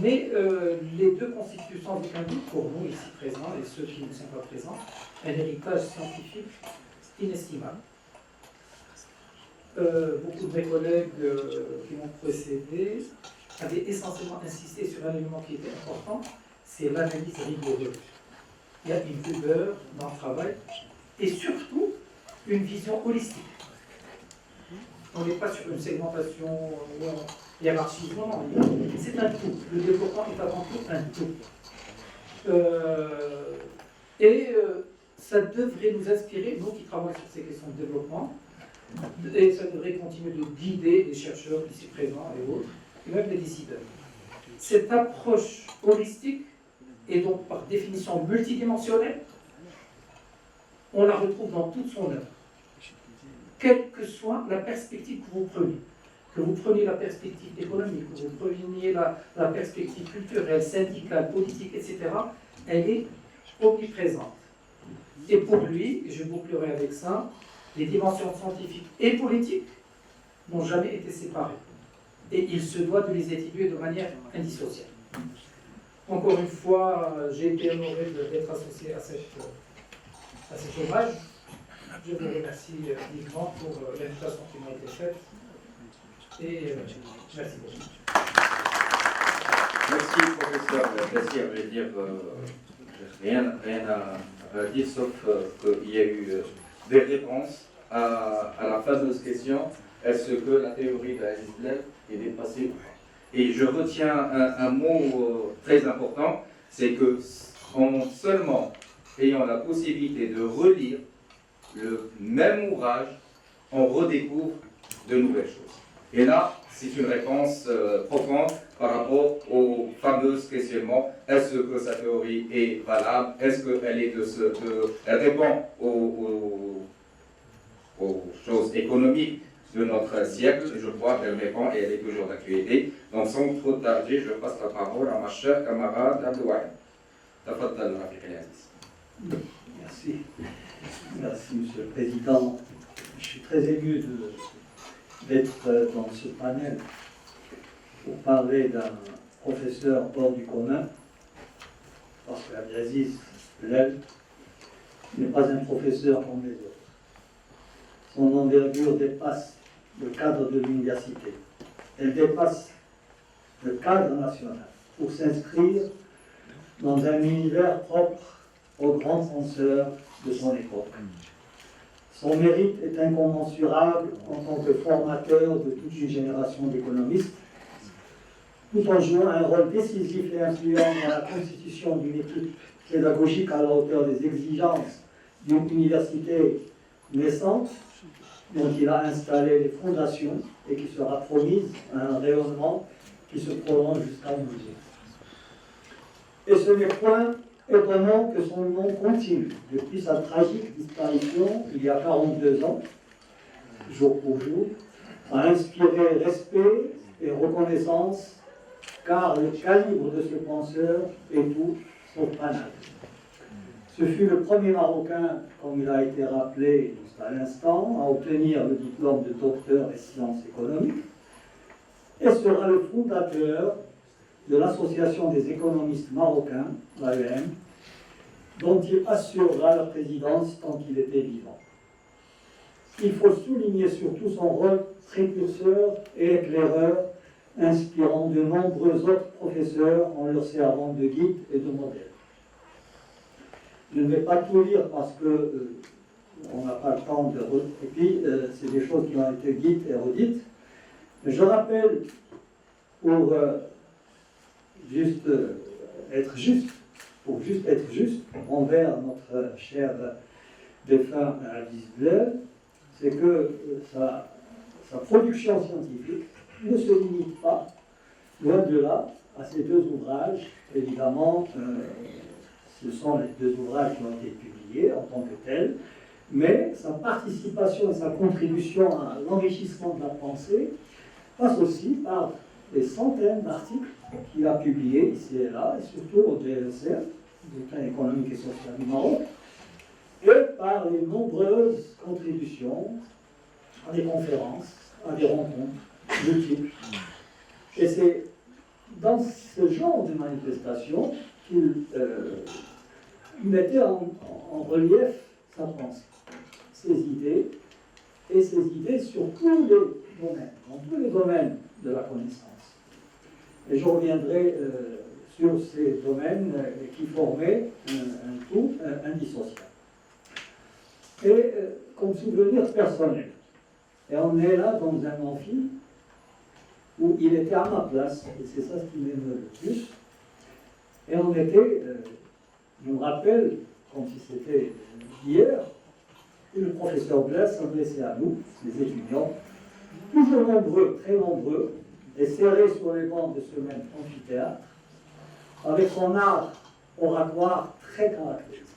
Mais les deux constituent sans aucun doute, pour nous ici présents et ceux qui ne sont pas présents, un héritage scientifique inestimable. Beaucoup de mes collègues qui m'ont précédé avaient essentiellement insisté sur un élément qui était important, c'est l'analyse rigoureuse. Il y a une rigueur dans le travail et surtout une vision holistique. On n'est pas sur une segmentation ou un hiérarchisme, non, c'est un tout. Le développement est avant tout un tout. Ça devrait nous inspirer, nous qui travaillons sur ces questions de développement, et ça devrait continuer de guider les chercheurs ici présents et autres, et même les décideurs. Cette approche holistique est donc par définition multidimensionnelle. On la retrouve dans toute son œuvre. Quelle que soit la perspective que vous preniez la perspective économique, que vous preniez la perspective culturelle, syndicale, politique, etc., elle est omniprésente. Et pour lui, et je bouclerai avec ça, les dimensions scientifiques et politiques n'ont jamais été séparées. Et il se doit de les étudier de manière indissociable. Encore une fois, j'ai été honoré d'être associé à cet ouvrage. Je vous remercie vivement pour l'invitation qui m'a été faite. Et merci beaucoup. Merci, professeur. Merci, à vrai dire, rien à dire, sauf qu'il y a eu des réponses à la fameuse question, est-ce que la théorie de Alice est dépassée? Et je retiens un mot très important, c'est que en seulement ayant la possibilité de relire le même ouvrage, on redécouvre de nouvelles choses. Et là, c'est une réponse profonde par rapport aux fameux questionnements. Est-ce que sa théorie est valable? Est-ce qu'elle est elle répond aux choses économiques de notre siècle? Je crois qu'elle répond et elle est toujours d'actualité. Donc sans trop tarder, je passe la parole à ma chère camarade Abdouane. Tafaddal, Rafiq El-Aziz. Merci. Merci, Monsieur le Président. Je suis très ému d'être dans ce panel pour parler d'un professeur hors du commun, parce que Abdelaziz Blel n'est pas un professeur comme les autres. Son envergure dépasse le cadre de l'université. Elle dépasse le cadre national pour s'inscrire dans un univers propre aux grands penseurs de son époque. Son mérite est incommensurable en tant que formateur de toute une génération d'économistes, tout en jouant un rôle décisif et influent dans la constitution d'une équipe pédagogique à la hauteur des exigences d'une université naissante dont il a installé les fondations et qui sera promise à un rayonnement qui se prolonge jusqu'à nos jours. Et ce n'est point étonnant que son nom continue, depuis sa tragique disparition il y a 42 ans, jour pour jour, à inspirer respect et reconnaissance, car le calibre de ce penseur est tout sauf banal. Ce fut le premier Marocain, comme il a été rappelé juste à l'instant, à obtenir le diplôme de docteur en sciences économiques, et sera le fondateur de l'Association des économistes marocains, l'AEM, dont il assurera la présidence tant qu'il était vivant. Il faut souligner surtout son rôle précurseur et éclaireur, inspirant de nombreux autres professeurs en leur servant de guide et de modèle. Je ne vais pas tout lire parce que on n'a pas le temps de... Et puis, c'est des choses qui ont été dites et redites. Mais je rappelle, pour juste être juste envers notre cher défunt Aziz Blel, c'est que sa production scientifique ne se limite pas, loin de là, à ces deux ouvrages. Évidemment, ce sont les deux ouvrages qui ont été publiés en tant que tels, mais sa participation et sa contribution à l'enrichissement de la pensée passe aussi par des centaines d'articles qu'il a publiés ici et là, et surtout au DLCR, Bulletin économique et social du Maroc, et par les nombreuses contributions à des conférences, à des rencontres multiples. Et c'est dans ce genre de manifestation qu'il mettait en relief sa pensée, ses idées, et ses idées sur tous les domaines, dans tous les domaines de la connaissance. Et je reviendrai sur ces domaines qui formaient un tout indissociable. Et comme souvenir personnel, et on est là dans un amphi où il était à ma place, et c'est ça qui m'émeut le plus, et on était, je me rappelle, comme si c'était hier, et le professeur Blaise s'adressait à nous, les étudiants, toujours nombreux, très nombreux, et serrés sur les bancs de ce même amphithéâtre, avec son art oratoire très caractéristique.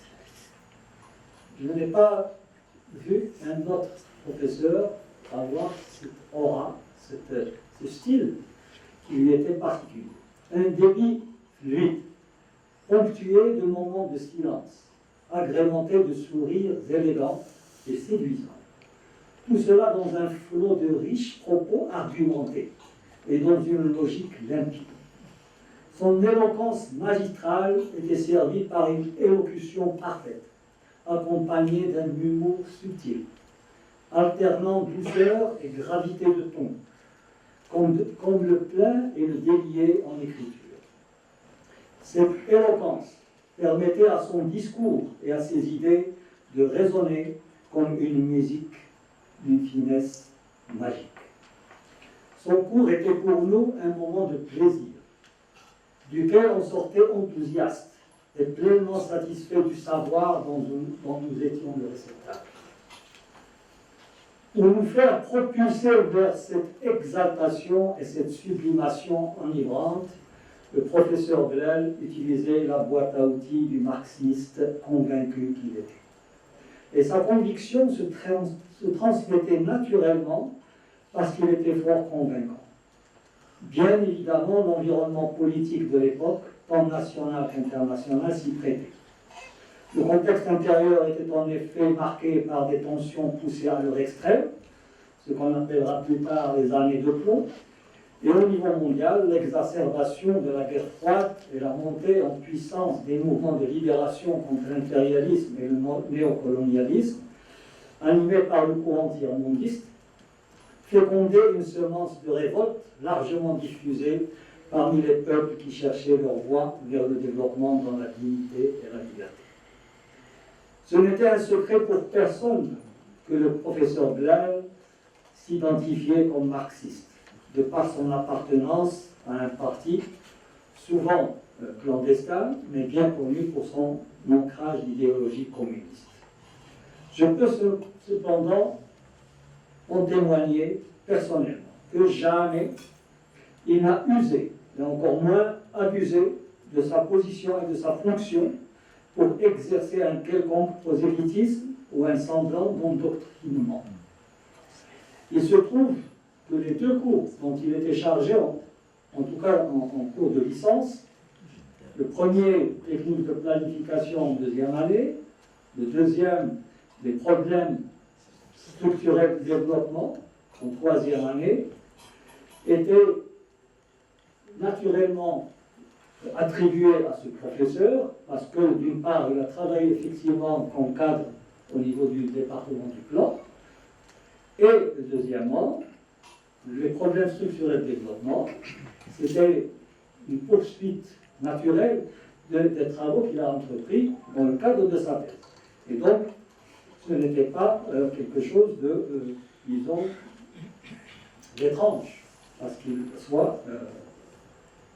Je n'ai pas vu un autre professeur avoir cette aura, ce style qui lui était particulier. Un débit fluide, ponctué de moments de silence, agrémenté de sourires élégants et séduisants. Tout cela dans un flot de riches propos argumentés et dans une logique limpide. Son éloquence magistrale était servie par une élocution parfaite, accompagnée d'un humour subtil, alternant douceur et gravité de ton, comme le plein et le délié en écriture. Cette éloquence permettait à son discours et à ses idées de résonner comme une musique d'une finesse magique. Son cours était pour nous un moment de plaisir, duquel on sortait enthousiaste et pleinement satisfait du savoir dont nous étions le réceptacle. Pour nous faire propulser vers cette exaltation et cette sublimation enivrante, le professeur Blel utilisait la boîte à outils du marxiste convaincu qu'il était. Et sa conviction se transmettait naturellement parce qu'il était fort convaincant. Bien évidemment, l'environnement politique de l'époque, tant national qu'international, s'y prêtait. Le contexte intérieur était en effet marqué par des tensions poussées à leur extrême, ce qu'on appellera plus tard les années de plomb, Et au niveau mondial, l'exacerbation de la guerre froide et la montée en puissance des mouvements de libération contre l'impérialisme et le néocolonialisme, animés par le courant tiers-mondiste, fécondaient une semence de révolte largement diffusée parmi les peuples qui cherchaient leur voie vers le développement dans la dignité et la liberté. Ce n'était un secret pour personne que le professeur Blel s'identifiait comme marxiste, de par son appartenance à un parti souvent clandestin, mais bien connu pour son ancrage d'idéologie communiste. Je peux cependant en témoigner personnellement que jamais il n'a usé, et encore moins abusé de sa position et de sa fonction pour exercer un quelconque prosélytisme ou un semblant d'endoctrinement. Il se trouve que les deux cours dont il était chargé, en tout cas en cours de licence, le premier, technique de planification en deuxième année, le deuxième, les problèmes structurels de développement en troisième année, étaient naturellement attribué à ce professeur, parce que d'une part, il a travaillé effectivement comme cadre au niveau du département du plan, et deuxièmement, les problèmes structurels de développement, c'était une poursuite naturelle des travaux qu'il a entrepris dans le cadre de sa thèse. Et donc, ce n'était pas quelque chose de, disons, d'étrange, parce qu'il soit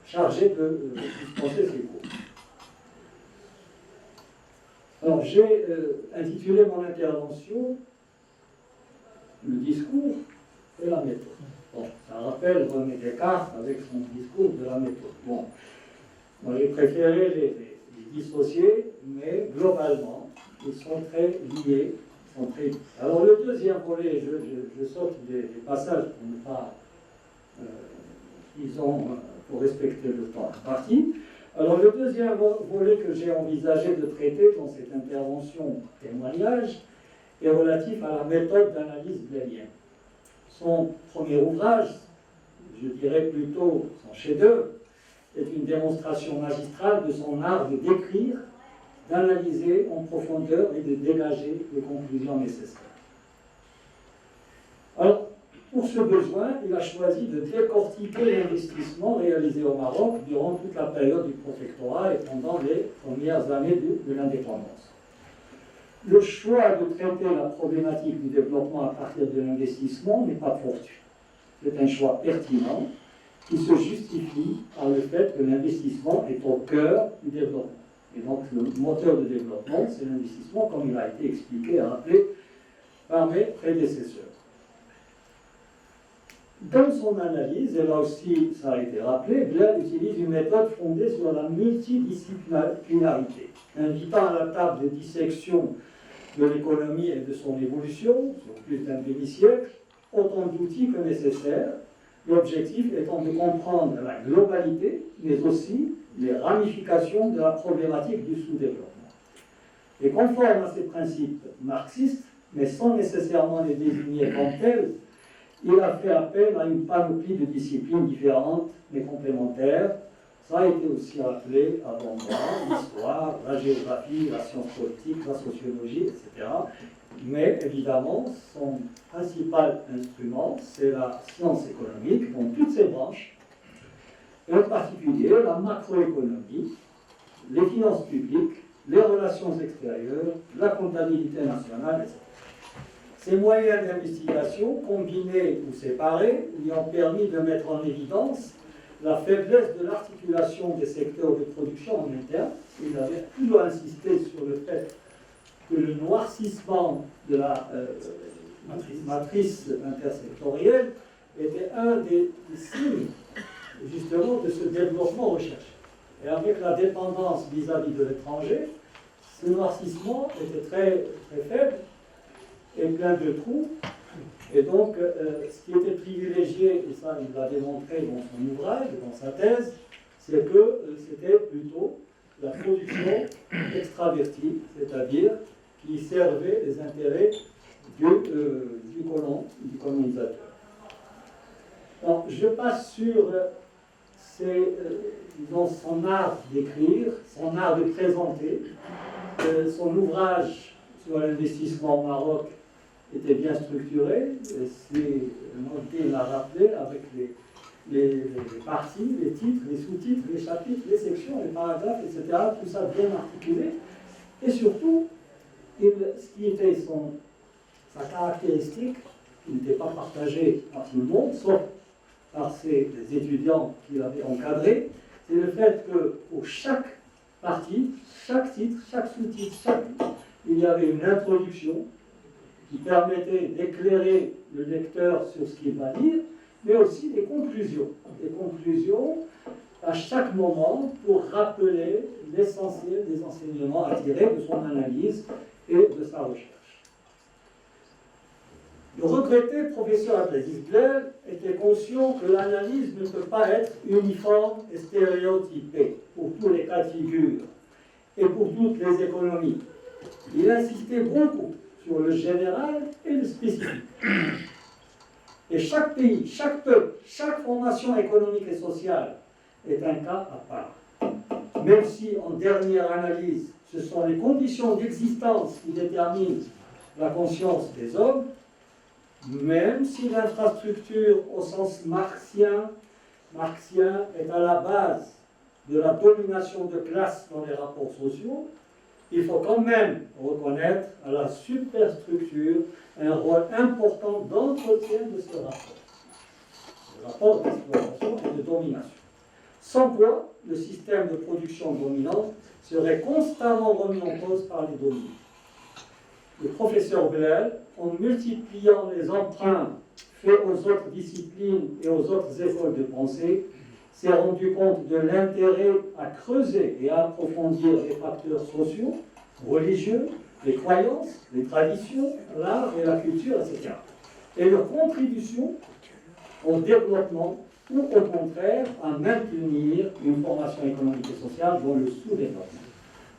chargé de dispenser ses cours. Alors, j'ai intitulé mon intervention « Le discours et la méthode ». Bon, ça rappelle René Descartes avec son discours de la méthode. Bon, moi j'ai préféré les dissocier, mais globalement, ils sont très liés. Alors, le deuxième volet, je saute des passages pour ne pas, pour respecter le temps imparti. Alors, le deuxième volet que j'ai envisagé de traiter dans cette intervention témoignage est relatif à la méthode d'analyse blérienne. Son premier ouvrage, je dirais plutôt son chef-d'œuvre, est une démonstration magistrale de son art de décrire, d'analyser en profondeur et de dégager les conclusions nécessaires. Alors, pour ce besoin, il a choisi de décortiquer l'investissement réalisé au Maroc durant toute la période du protectorat et pendant les premières années de l'indépendance. Le choix de traiter la problématique du développement à partir de l'investissement n'est pas fortuit. C'est un choix pertinent qui se justifie par le fait que l'investissement est au cœur du développement. Et donc le moteur de développement, c'est l'investissement, comme il a été expliqué et rappelé par mes prédécesseurs. Dans son analyse, et là aussi ça a été rappelé, Blel utilise une méthode fondée sur la multidisciplinarité, invitant à la table de dissection de l'économie et de son évolution, sur plus d'un demi-siècle, autant d'outils que nécessaires, l'objectif étant de comprendre la globalité, mais aussi les ramifications de la problématique du sous-développement. Et conforme à ces principes marxistes, mais sans nécessairement les désigner comme tels, il a fait appel à une panoplie de disciplines différentes mais complémentaires. Ça a été aussi appelé avant l'histoire, la géographie, la science politique, la sociologie, etc. Mais évidemment, son principal instrument, c'est la science économique, dans toutes ses branches, et en particulier la macroéconomie, les finances publiques, les relations extérieures, la comptabilité nationale, etc. Ces moyens d'investigation, combinés ou séparés, lui ont permis de mettre en évidence la faiblesse de l'articulation des secteurs de production en interne. Il avait toujours insisté sur le fait que le noircissement de la matrice intersectorielle était un des signes justement de ce développement recherché. Et avec la dépendance vis-à-vis de l'étranger, ce noircissement était très, très faible et plein de trous. Et donc, ce qui était privilégié, et ça il l'a démontré dans son ouvrage, dans sa thèse, c'est que c'était plutôt la production extravertie, c'est-à-dire qui servait les intérêts du colonisateur. Alors, je passe sur disons, son art d'écrire, son art de présenter. Son ouvrage sur l'investissement au Maroc était bien structuré. C'est noté, l'a rappelé, avec les parties, les titres, les sous-titres, les chapitres, les sections, les paragraphes, etc. Tout ça bien articulé. Et surtout, ce qui était sa caractéristique, qui n'était pas partagée par tout le monde, sauf par ses étudiants qu'il avait encadrés, c'est le fait que pour chaque partie, chaque titre, chaque sous-titre, il y avait une introduction qui permettait d'éclairer le lecteur sur ce qu'il va lire, mais aussi des conclusions. Des conclusions à chaque moment pour rappeler l'essentiel des enseignements à tirer de son analyse et de sa recherche. Le regretté professeur Abdelaziz Blel était conscient que l'analyse ne peut pas être uniforme et stéréotypée pour tous les cas de figure et pour toutes les économies. Il insistait beaucoup sur le général et le spécifique. Et chaque pays, chaque peuple, chaque formation économique et sociale est un cas à part. Même si, en dernière analyse, ce sont les conditions d'existence qui déterminent la conscience des hommes, même si l'infrastructure au sens marxien est à la base de la domination de classe dans les rapports sociaux, il faut quand même reconnaître à la superstructure un rôle important d'entretien de ce rapport. Le rapport d'exploitation et de domination. Sans quoi, le système de production dominant serait constamment remis en cause par les dominants. Le professeur Blel, en multipliant les emprunts faits aux autres disciplines et aux autres écoles de pensée, s'est rendu compte de l'intérêt à creuser et à approfondir les facteurs sociaux, religieux, les croyances, les traditions, l'art et la culture, etc. Et leur contribution au développement ou au contraire à maintenir une formation économique et sociale dans le sous-développement.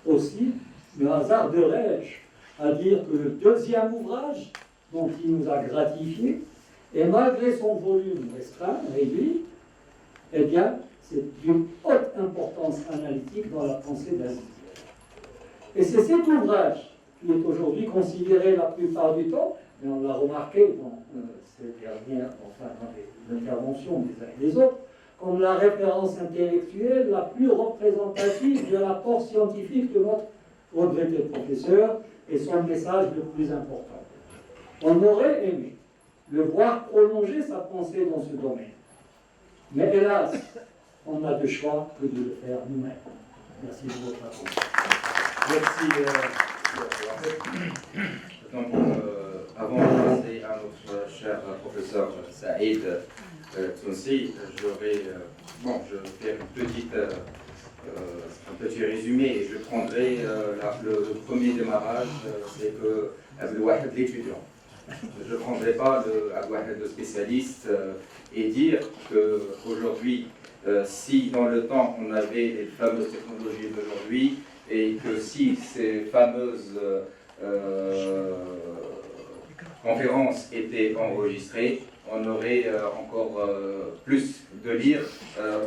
Aussi, le hasard de Rège à dire que le deuxième ouvrage dont il nous a gratifié, et malgré son volume restreint, réduit, eh bien, c'est d'une haute importance analytique dans la pensée d'Aziz. Et c'est cet ouvrage qui est aujourd'hui considéré la plupart du temps, et on l'a remarqué dans ces dernières, enfin dans les interventions des uns et des autres, comme la référence intellectuelle la plus représentative de l'apport scientifique de notre regretté professeur et son message le plus important. On aurait aimé le voir prolonger sa pensée dans ce domaine. Mais hélas, on n'a de choix que de le faire nous-mêmes. Merci de votre attention. Merci. Donc, avant de passer à notre cher professeur Saïd Tounsi, je vais faire un petit résumé et je prendrai le premier démarrage, c'est que Abdelwahed l'étudiant. Je ne prendrai pas Abdelwahed le spécialiste et dire qu'aujourd'hui, si dans le temps on avait les fameuses technologies d'aujourd'hui et que si ces fameuses conférences étaient enregistrées, on aurait encore plus de lire,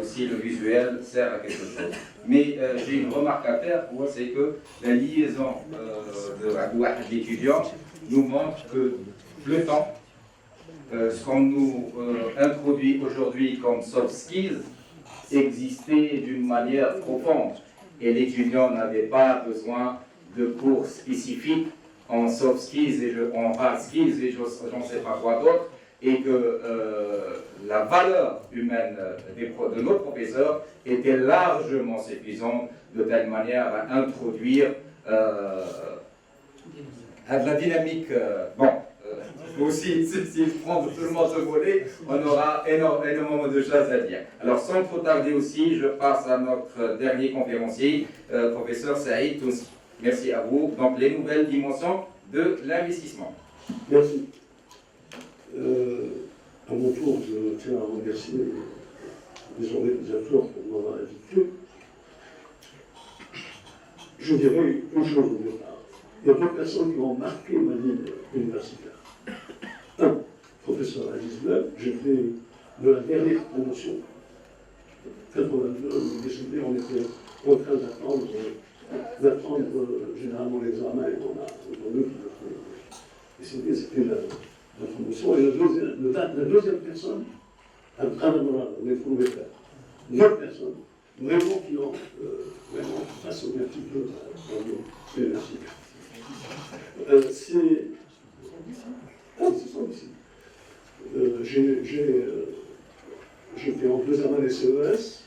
aussi le visuel sert à quelque chose. Mais j'ai une remarque à faire, c'est que la liaison de Abdelwahed l'étudiant nous montre que le temps, ce qu'on nous introduit aujourd'hui comme soft skills, existait d'une manière profonde. Et l'étudiant n'avait pas besoin de cours spécifiques en soft skills et en hard skills et j'en sais pas quoi d'autre. Et que la valeur humaine de nos professeurs était largement suffisante de telle manière à introduire à de la dynamique. Aussi, si je prends tout le monde ce volet, on aura énormément de choses à dire. Alors, sans trop tarder aussi, je passe à notre dernier conférencier, professeur Saïd Tounsi. Merci à vous. Donc, les nouvelles dimensions de l'investissement. Merci. À mon tour, je tiens à remercier les organisateurs pour m'avoir invité. Je dirais une chose au départ. Il y a deux personnes qui ont marqué ma vie universitaire. Un, professeur Aziz Blel, j'ai fait de la dernière promotion. 82, on était en train d'attendre généralement l'examen, on a entendu qu'il c'était la promotion. Et la deuxième personne, on est trouvé faire. Deux personnes, vraiment qui ont vraiment face au petit peu j'étais en deuxième année CES.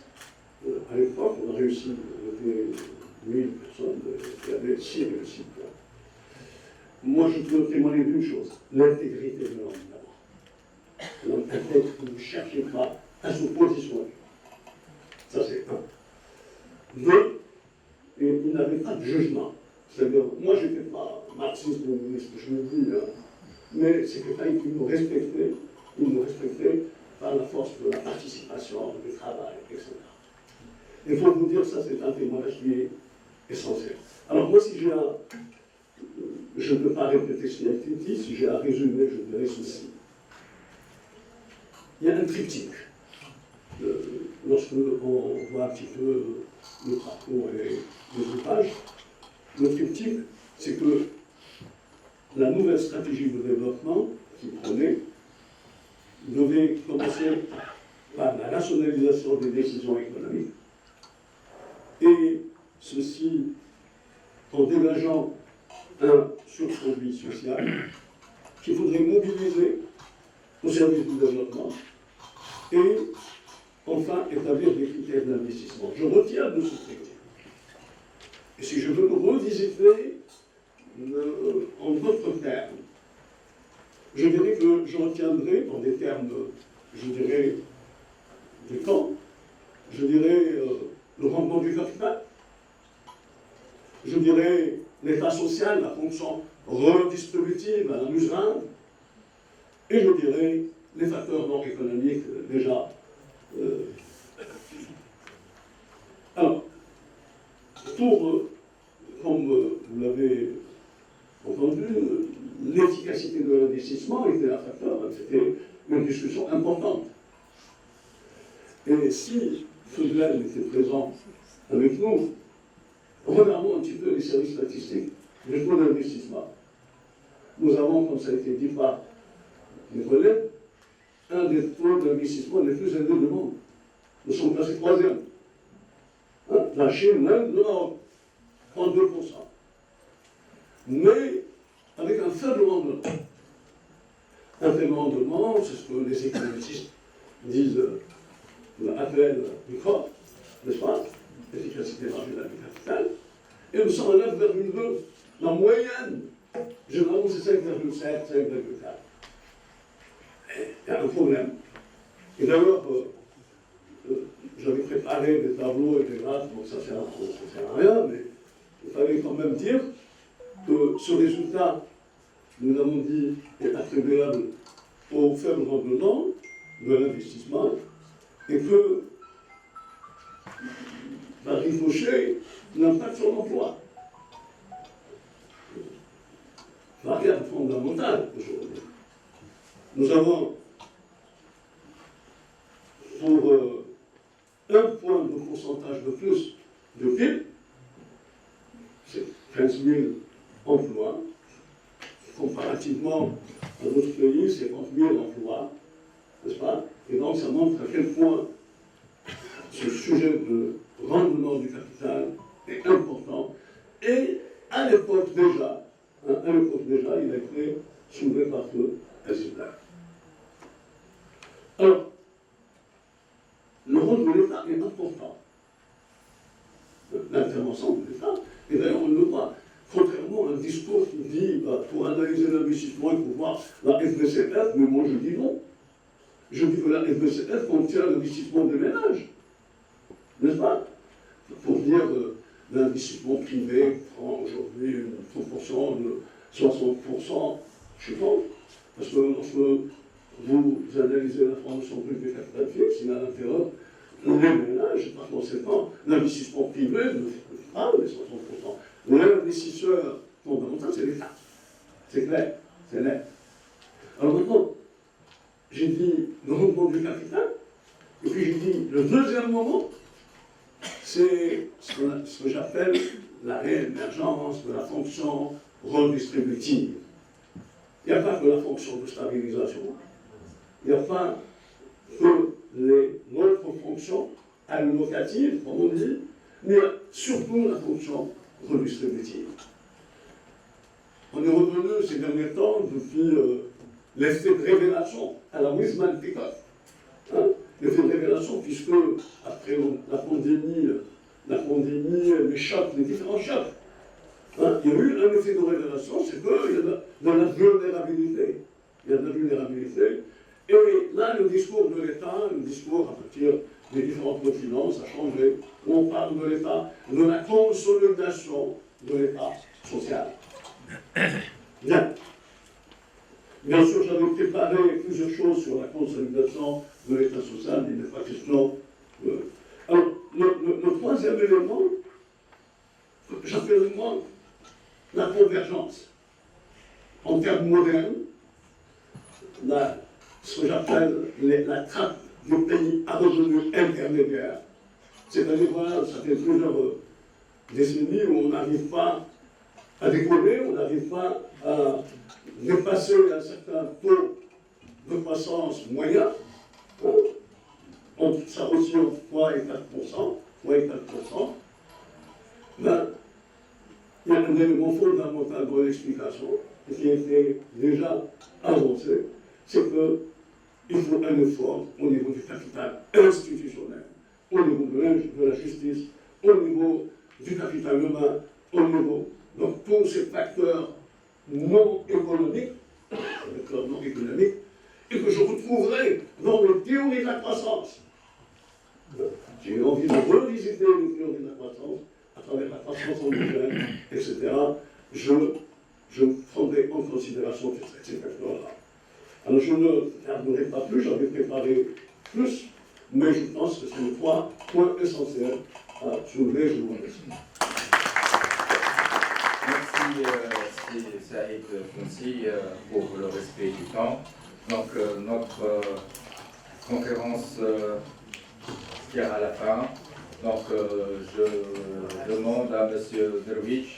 À l'époque, on a réussi, on était 1000 personnes, il y avait 6 réussites. Moi, je peux témoigner d'une chose, l'intégrité de l'homme d'abord. L'homme intègre, ne cherchez pas à se positionner. Ça, c'est un. Deux, il n'avait pas de jugement. C'est-à-dire, moi, je n'étais pas marxiste-léniniste, je me dis, mais c'est quelqu'un qui nous respectait, par la force de la participation, du travail, etc. Il faut vous dire, ça, c'est un témoignage qui est essentiel. Alors, moi, si j'ai je ne peux pas répéter ce qui a été dit, si j'ai à résumer, je dirais ceci. Il y a un triptyque. Lorsque on voit un petit peu le parcours et les ouvrages, le triptyque, c'est que la nouvelle stratégie de développement qui prenait devait commencer par la rationalisation des décisions économiques, et ceci en dégageant un surproduit social qu'il faudrait mobiliser au service du développement et enfin établir des critères d'investissement. Je retiens de ce traité. Et si je veux le revisiter en d'autres termes, je dirais que je retiendrai dans des termes, je dirais, des camps, je dirais le rendement du capital, je dirais l'état social, la fonction redistributive à la muserinde, et je dirais les facteurs non économiques déjà. Alors, comme vous l'avez entendu, l'efficacité de l'investissement était un facteur, c'était une discussion importante. Et si Feudel était présent avec nous, regardons un petit peu les services statistiques du taux d'investissement. Nous avons, comme ça a été dit par mes collègues, un des taux d'investissement les plus élevés du monde. Nous sommes classés 3e. La Chine, l'Inde, le Maroc, 32%. Mais avec un faible rendement. Un faible rendement, c'est ce que les économistes disent, appellent du corps, n'est-ce pas? L'efficacité marginale du capital. Et nous sommes à 9,2. La moyenne, généralement, c'est 5,7, 5,4. Il y a un problème. Et d'ailleurs, j'avais préparé des tableaux et des graphes, donc ça ne sert à rien, mais il fallait quand même dire que ce résultat, nous l'avons dit, est attribuable au faible rendement de l'investissement et que va ricochet l'impact sur l'emploi. Variable fondamentale aujourd'hui. Nous avons pour 1 point de pourcentage de plus de PIB, c'est 15 000 emplois. Comparativement à d'autres pays, c'est 50 000 emplois, n'est-ce pas? Et donc ça montre à quel point ce sujet de rendement du capital est important. Et à l'époque déjà, il a été soulevé par le président. Alors, le rôle de l'État est important. L'intervention de l'État, et d'ailleurs on le voit, contrairement à un discours qui dit pour analyser l'investissement, il faut voir la FBCF, mais moi je dis non. Je dis que la FBCF contient l'investissement des ménages, n'est-ce pas? Pour dire l'investissement privé prend aujourd'hui une proportion de 60%, je pense, parce que lorsque vous analysez la formation brute du capital fixe, il y a à l'intérieur les ménages, par conséquent, l'investissement privé ne fait pas les 60%. L'investisseur fondamental, c'est l'État. C'est clair, c'est net. Alors maintenant, j'ai dit, nous rendement du capital. Et puis j'ai dit, le deuxième moment, c'est ce que j'appelle la réémergence de la fonction redistributive. Il n'y a pas que la fonction de stabilisation, il n'y a pas que les autres fonctions allocatives, comme on dit, mais surtout la fonction redistributive. On est revenu ces derniers temps depuis l'effet de révélation à la Wiesmann Pickett. Hein, l'effet de révélation, puisque après la pandémie, les chocs, les différents chocs, hein, il y a eu un effet de révélation, c'est qu'il y a de la vulnérabilité. Il y a de la vulnérabilité. Et là, le discours de l'État, le discours à partir des différentes finances a changé. On parle de l'État, de la consolidation de l'État social. Bien. Bien sûr, j'avais préparé plusieurs choses sur la consolidation de l'État social, il n'est pas question. Alors, le troisième élément, j'appelle moi la convergence. En termes modernes, ce que j'appelle la trappe du pays à revenus intermédiaires. C'est-à-dire, voilà, ça fait plusieurs décennies où on n'arrive pas à décoller, on n'arrive pas à dépasser un certain taux de croissance moyen. Hein, ça aussi entre 3 et 4%. 3 et 4%. Ben, il y a un élément fondamental de l'explication qui a été déjà avancé, c'est qu'il faut un effort au niveau du capital institutionnel, au niveau de la justice, au niveau du capital humain, au niveau de tous ces facteurs non économiques, et que je retrouverai dans les théories de la croissance. J'ai envie de revisiter les théories de la croissance à travers la croissance endogène, etc. Je prendrai en considération ces facteurs-là. Alors je ne tarderai pas plus, j'avais préparé plus, mais je pense que c'est les 3 points essentiels à soulever. Je vous remercie. Merci Saïd Founsi pour le respect du temps. Donc notre conférence tire à la fin. Donc je demande à M. Derwish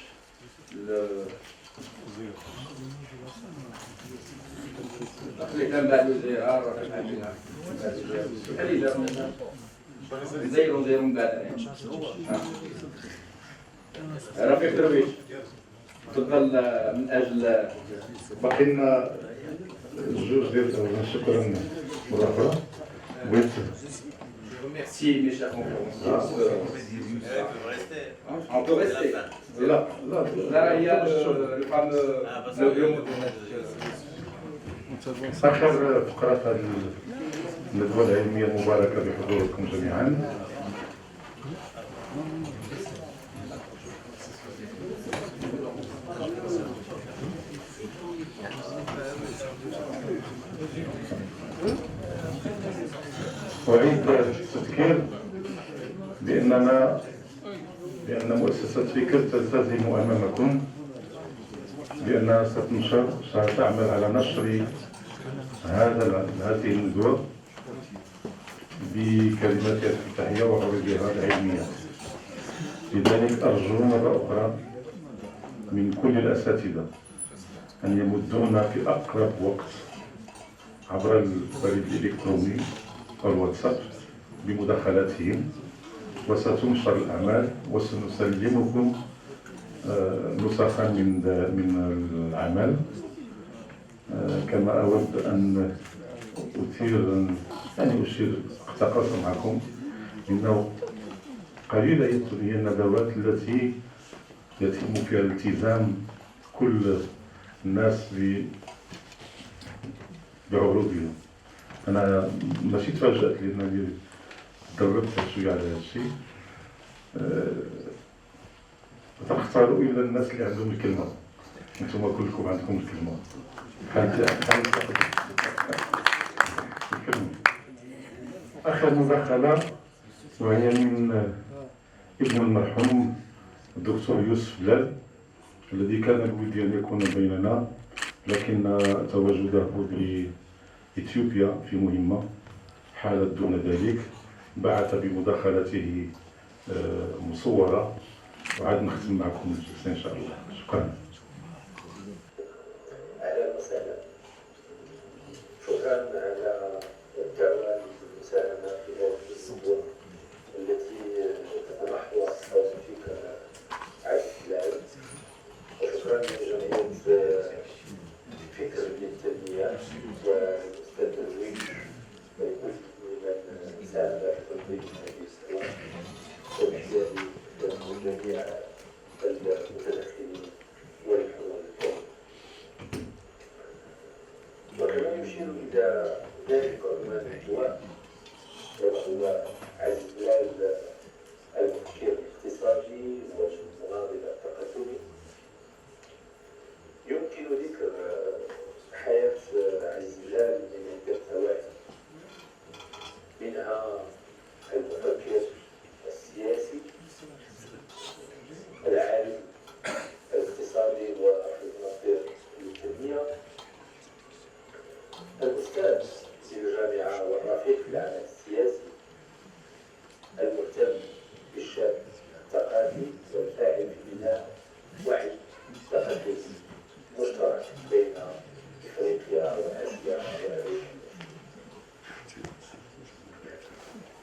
رفيق درويش تفضل من اجل باقي لنا جوج ديال شكرا مرة أخرى. بغيت Merci mes chers conférenciers. On peut rester. لا Là, il y a le fameux آخر فقرة في هذه الندوة العلمية المباركة بحضوركم جميعا. أعيد التذكير بأن مؤسسة فكر تلتزم أمامكم بأنها ستعمل على نشر هذه الندوة بكلماتها الافتتاحية وعروضها العلمية. لذلك أرجو مرة أخرى من كل الأساتذة أن يمدونا في أقرب وقت عبر البريد الإلكتروني والواتساب بمداخلاتهم، وستنشر الأعمال وسنسلمكم نسخا من العمل. كما أود أن أتقاسم معكم إنه قليلة هي الندوات التي يتم فيها التزام كل الناس بعروضهم. أنا ماشي تفاجأت لأنني دربت شوية على هذا الشيء. تختاروا إلا الناس اللي عندهم الكلمة. أنتم كلكم عندكم الكلمة. آخر مداخلة وهي من ابن المرحوم الدكتور يوسف بلال الذي كان بودي أن يكون بيننا، لكن تواجده بإثيوبيا في مهمة حالت دون ذلك بعث بمداخلته مصورة، وعاد نختم معكم الجلسة إن شاء الله. شكرا. أهلا وسهلا. شكرا على الدعوة للمساهمة في هذه الموضوع التي تتمحور حول فكرة عزيز بلال، وشكرا لجمعية فكر للتنمية والأستاذ درويش لمن ساهم في تنظيم هذه السنوات، وبالتالي جميع المتدخلين والحضور الكريم. وكما يشير إلى ذلك عنوان اللقاء، وهو عزيز بلال المفكر الاقتصادي والمناضل التقدمي. يمكن ذكر حياة عزيز بلال من عدة نواحي، منها المفكر السياسي، العالم الاقتصادي والمنظر للتنمية، الأستاذ في الجامعة والرفيق في العمل السياسي، المهتم بالشأن الثقافي والفاعل في بناء وعي ثقافي مشترك بين إفريقيا وآسيا وأمريكا.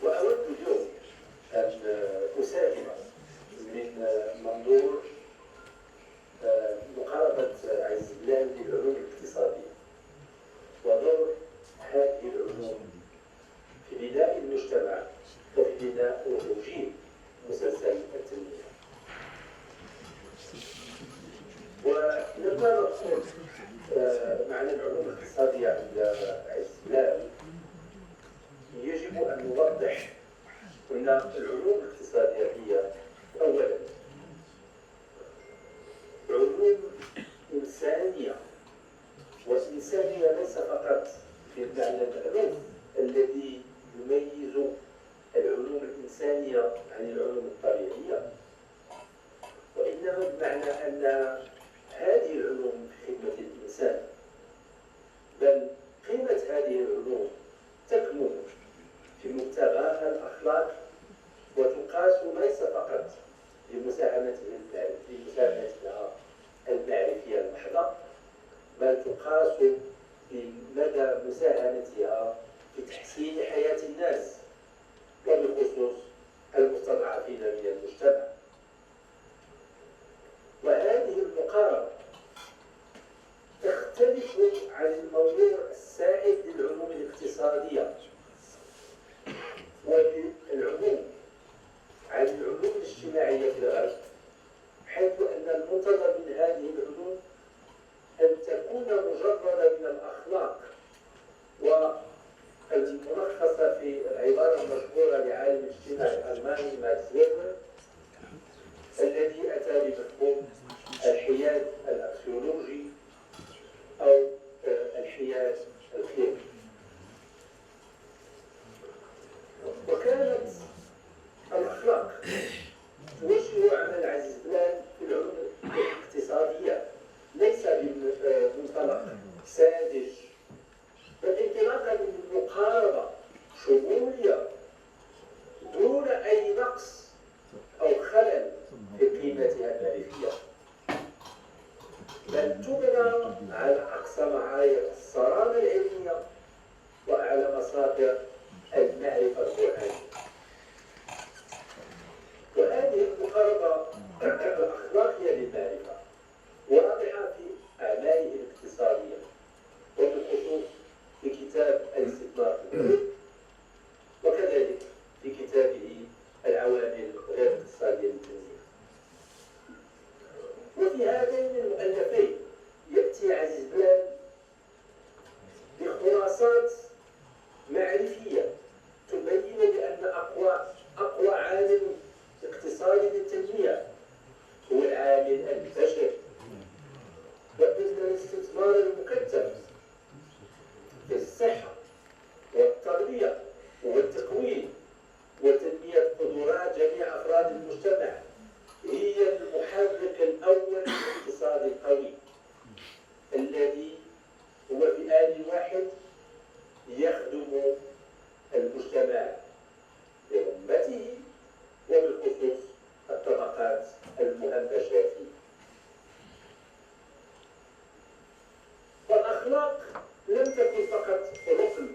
وأود اليوم أن أساهم من منظور مقاربة عزيز بلال للعلوم الاقتصادية ودور هذه العلوم في بناء المجتمع وفي بناء وتوجيه مسلسل التنمية. ولما نقول معنى العلوم الاقتصادية عند عزيز بلال يجب أن نوضح أن العلوم الاقتصادية هي أولا علوم إنسانية، والإنسانية ليس فقط في المعنى المألوف الذي يميز العلوم الإنسانية عن العلوم الطبيعية، وإنما بمعنى أن هذه العلوم في خدمة الإنسان، بل قيمة هذه العلوم تكمن في مبتغاها الأخلاق، وتقاس ليس فقط بمساهمتها المعرفية المحضة، بل تقاس بمدى مساهمتها في تحسين حياة الناس وبخصوص المستضعفين من المجتمع. وهذه المقاربة تختلف عن الموضوع السائد للعلوم الاقتصادية وللعلوم عن العلوم الاجتماعية في الغرب، حيث أن المنتظر من هذه العلوم أن تكون مجردة من الأخلاق، والملخصة في العبارة المشهورة لعالم الاجتماع الألماني ماكس ويبر الذي أتى بمفهوم الحياد الأكسيولوجي أو الحياد الكلينيكي. وكانت الأخلاق توجه عمل عزيز بلال في العلوم الاقتصادية ليس بمنطلق ساذج، بل انطلاقا من مقاربة شمولية دون أي نقص أو خلل في قيمتها المعرفية، بل تبنى على أقصى معايير الصرامة العلمية وأعلى مصادر المعرفة الروحانية. وهذه المقاربة الأخلاقية للمعرفة واضحة في أعماله الاقتصادية، وبالخصوص في كتاب الاستثمار في البلد، وكذلك في كتابه العوامل غير الاقتصادية للتنمية. وفي هذين المؤلفين يأتي عزيز بلال بخلاصات معرفية تبين بأن أقوى عامل اقتصادي للتنمية هو العامل البشري، وأن الاستثمار المكثف في الصحة والتربية والتكوين وتنمية قدرات جميع أفراد المجتمع هي المحرك الأول للاقتصاد القوي، الذي هو في آن واحد يخدم المجتمع برمته وبالخصوص الطبقات المهمشة فيه. والأخلاق لم تكن فقط ركن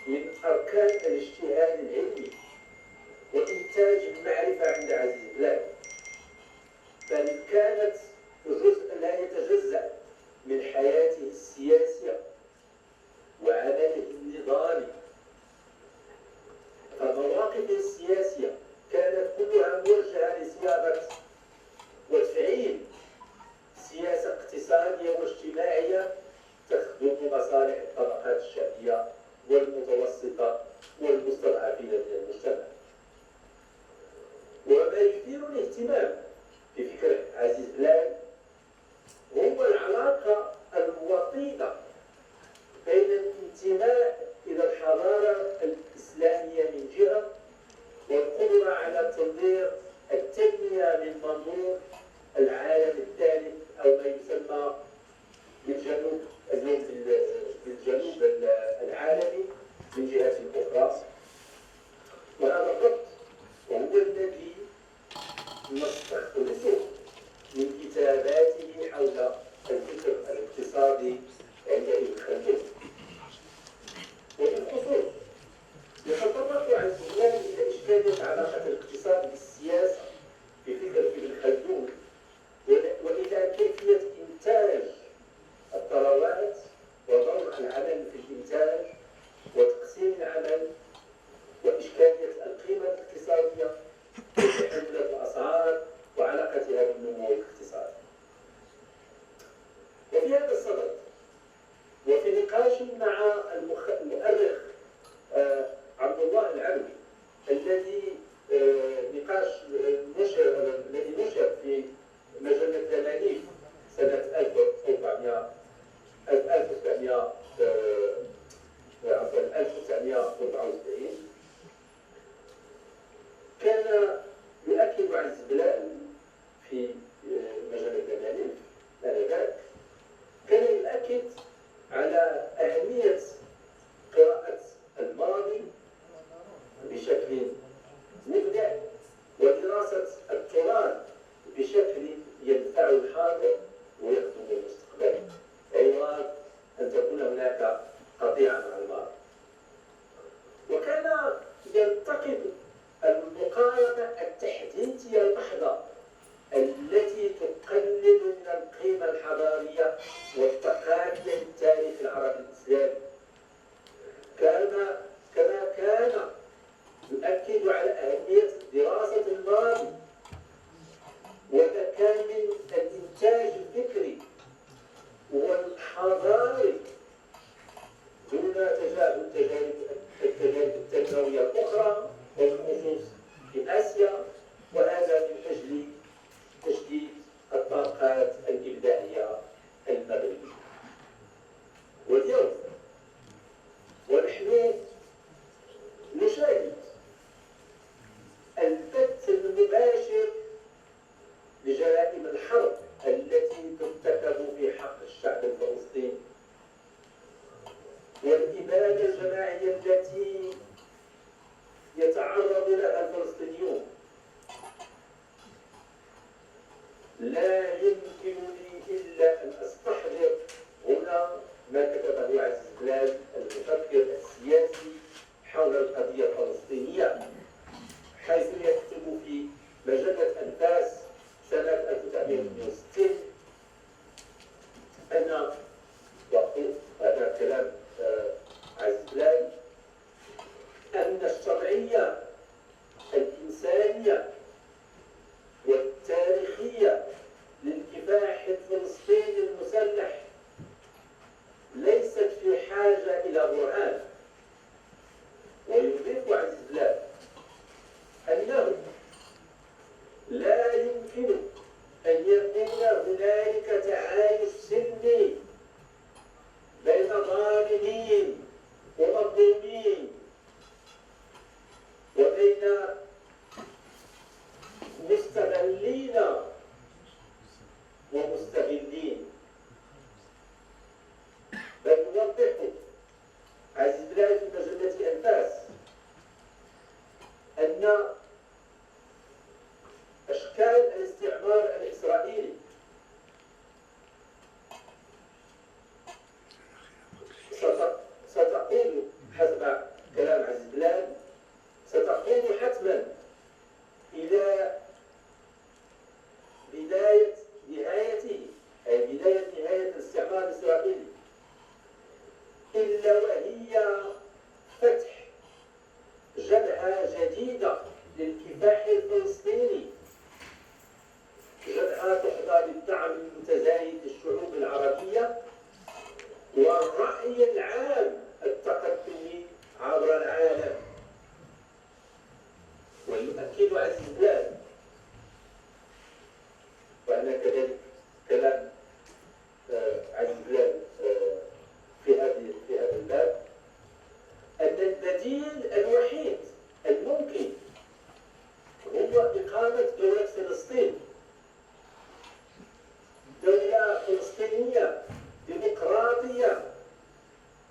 من أركان الاجتهاد العلمي وإنتاج المعرفة عند عزيز بلال، بل كانت جزء لا يتجزأ من حياته السياسية وعمله النضالي. فمواقفه السياسية كانت كلها موجهة لصياغة وتفعيل سياسة اقتصادية واجتماعية تخدم مصالح الطبقات الشعبية والمتوسطة والمستضعفين من المجتمع. وما يثير الاهتمام في فكر عزيز بلال هو العلاقة الوطيدة بين الانتماء إلى الحضارة الإسلامية من جهة والقدرة على تنظير التنمية من منظور العالم الثالث أو ما يسمى بالجنوب اليوم بالجنوب العالمي من جهة أخرى. وهذا الربط وهو الذي نستخلصه من كتاباته حول الفكر الاقتصادي عند ابن خلدون. وبالخصوص يتطرق عن بلال إلى إشكالية علاقة الاقتصاد بالسياسة في فكر ابن خلدون وإلى كيفية إنتاج الثروات ودور العمل في الإنتاج وتقسيم العمل وإشكالية القيمة الاقتصادية وتحملات الأسعار وعلاقتها بالنمو الاقتصادي. وفي هذا الصدد وفي نقاش مع المؤرخ عبد الله العلوي الذي نقاش نشر في مجلة تلاميذ سنة 1974 كان يؤكد عزيز بلال في مجلة تلاميذ آنذاك كان يؤكد على أهمية قراءة الماضي بشكل مبدع ودراسة التراث بشكل يدفع الحاضر ويخدم المستقبل، أيضا أن تكون هناك قطيعة مع الماضي. وكان ينتقد المقارنة التحديثية المحضة التي تقلل من القيمة الحضارية والثقافية للتاريخ العربي الإسلامي، كما كان يؤكد على أهمية دراسة الماضي وتكامل الإنتاج الفكري والحضاري دون تجاهل التجارب التنموية الأخرى وبالخصوص في آسيا، وهذا من أجل تجديد الطاقات الإبداعية المغربية. واليوم ونحن نشاهد البث المباشر لجرائم الحرب التي ترتكب في حق الشعب الفلسطيني والإبادة الجماعية التي يتعرض لها الفلسطينيون. لا يمكنني إلا أن أستحضر هنا ما كتبه عزيز بلال المفكر السياسي حول القضية الفلسطينية، حيث يكتب في مجلة أنفاس سنة 1962 أن هذا كلام عزيز بلال أن الشرعية الإنسانية والتاريخية للكفاح الفلسطيني المسلح ليست في حاجة إلى برهان. ويضيف عزيز بلال أنه لا يمكن أن يكون هناك يؤكد عزيز بلال وأن كذلك كلام عزيز بلال في هذا الباب أن البديل الوحيد الممكن هو إقامة دولة فلسطين، دولة فلسطينية ديمقراطية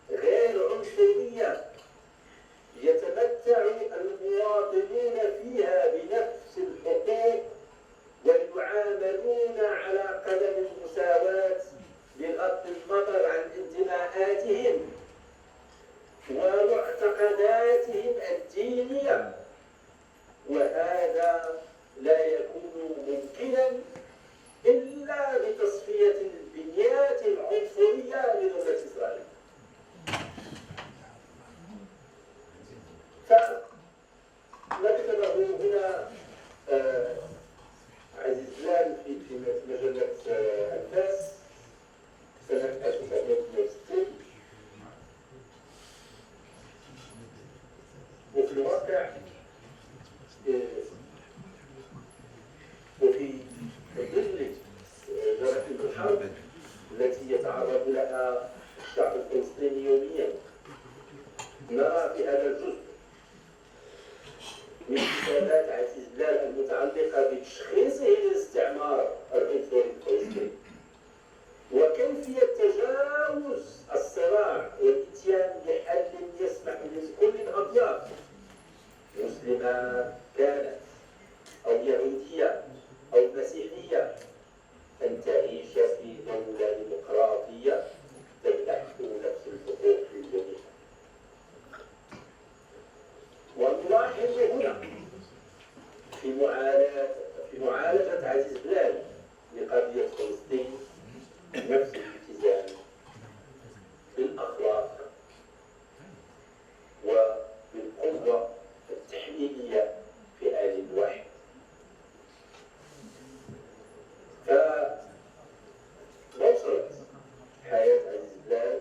غير عنصرية يتمتع المواطنون فيها بنفس الحقوق ويعاملون على قدم المساواة بغض النظر عن انتماءاتهم ومعتقداتهم الدينية، وهذا لا يكون ممكنا إلا بتصفية البنيات العنصرية لدولة إسرائيل. فذكره هنا عزيز بلال في مجلة أنفاس سنة 1962، وفي الواقع وفي ظل جرائم الحرب التي يتعرض لها الشعب الفلسطيني يوميا، نرى في هذا الجزء من كتابات عزيز بلال المتعلقة بتشخيصه للاستعمار العنصري الفلسطيني وكيفية تجاوز الصراع والاتيان بحل يسمح لكل الأطياف مسلمة كانت أو يهودية أو مسيحية أن تعيش في دولة ديمقراطية تمنح نفس الحقوق للجميع. ونلاحظ هنا في معالجة عزيز بلال لقضية فلسطين نفس الالتزام بالأخلاق وبالقوة التحليلية في آن واحد. فوصلت حياة عزيز بلال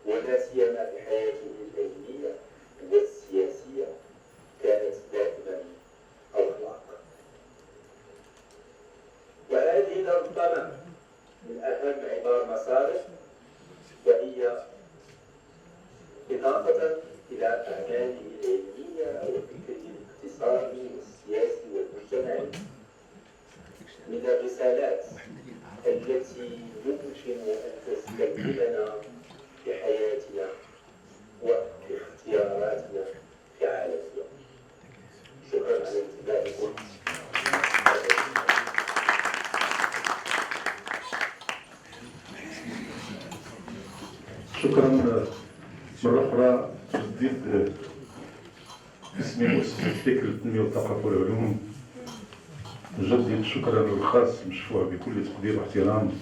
ولا سيما في حياته العلمية والسياسية كانت دائما أخلاق، وهذه ربما من أهم عبار مصالح، وهي إضافة إلى أعماله العلمية وفكره الاقتصادي والسياسي والمجتمعي من الرسالات التي يمكن أن تستخدمنا في حياتنا وفي اختياراتنا في عالمنا. شكرا على انتباهكم. شكرا مرة أخرى تجديد اسم مؤسسة الفكر التنمية والثقافة والعلوم. نجدد شكرا الخاص مشفوع بكل تقدير واحترام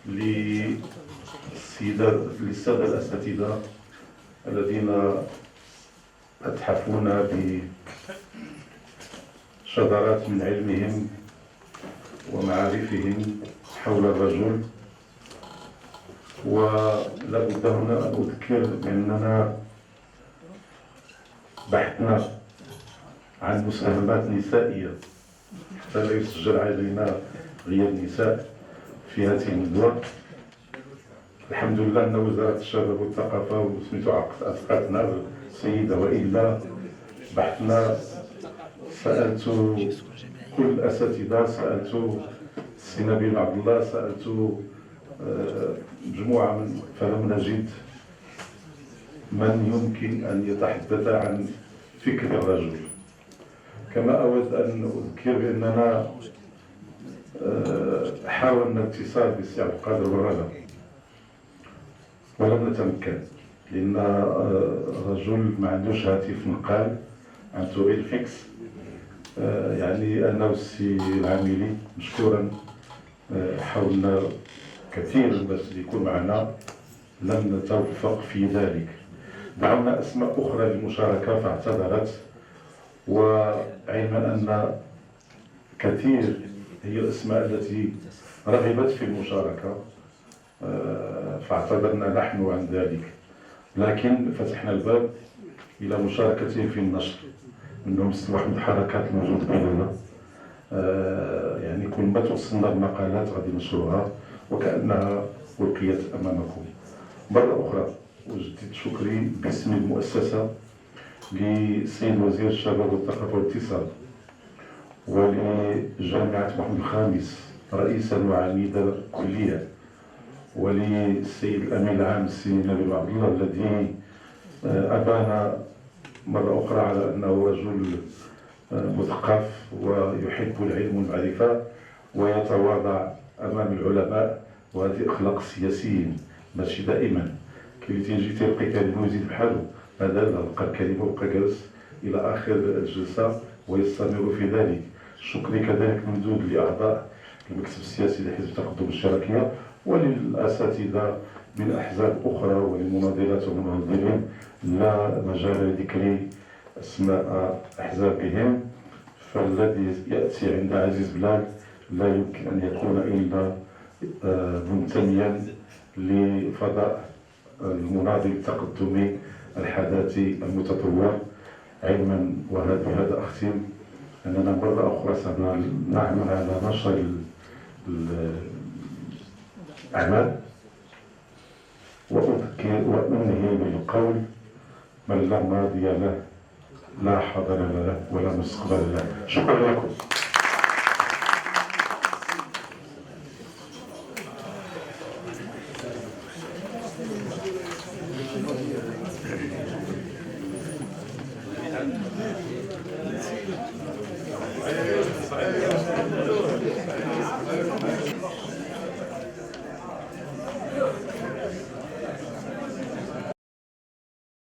للسادة الأساتذة الذين أتحفونا بشذرات من علمهم ومعارفهم حول الرجل. ولا بد هنا أن أذكر بأننا بحثنا عن مساهمات نسائية حتى لا يسجل علينا غياب نساء في هذه الندوة. الحمد لله أن وزارة الشباب والثقافة وسميتو أسقطنا السيدة، وإلا بحثنا. سألت كل الأساتذة، سألت السي نبيل عبد الله، سألت مجموعة من فلم نجد من يمكن أن يتحدث عن فكر الرجل. كما أود أن أذكر بأننا حاولنا الاتصال بالسي عبد القادر برادة ولم نتمكن، لأن الرجل ما عندوش هاتف نقال، عنده غير فيكس. يعني أنه السي العاملي مشكورا حاولنا كثيرا باش يكون معنا، لم نتوفق في ذلك. دعونا أسماء أخرى للمشاركة فاعتذرت، وعلما أن كثير هي الأسماء التي رغبت في المشاركة فاعتذرنا نحن عن ذلك، لكن فتحنا الباب إلى مشاركتهم في النشر. انه مثل واحد الحركات الموجود بيننا. يعني كل ما توصلنا بمقالات غادي ننشروها وكأنها ألقيت أمامكم. مرة أخرى أجدد شكري باسم المؤسسة للسيد وزير الشباب والثقافة والاتصال، ولجامعة محمد الخامس رئيسا وعميد كلية، وللسيد الأمين العام السيد نبيل عبد الله الذي أبان مرة أخرى على أنه رجل مثقف ويحب العلم والمعرفة ويتواضع أمام العلماء، وهذه أخلاق السياسيين ماشي دائما كي تيجي تلقي كلمة ويزيد بحالو، هذا لقى الكلمة وبقى جالس إلى آخر الجلسة ويستمر في ذلك. شكري كذلك ممدود لأعضاء المكتب السياسي لحزب التقدم الاشتراكية وللأساتذة من أحزاب أخرى وللمناضلات والمناضلين، لا مجال لذكر أسماء أحزابهم، فالذي يأتي عند عزيز بلال لا يمكن أن يكون إلا منتميا لفضاء المناضل التقدمي الحداثي المتطور، علما وبهذا أختم أننا مرة أخرى سنعمل على نشر الأعمال، وأذكر وأنهي بالقول: من لا ماضي له لا حاضر له ولا مستقبل له. شكرا لكم.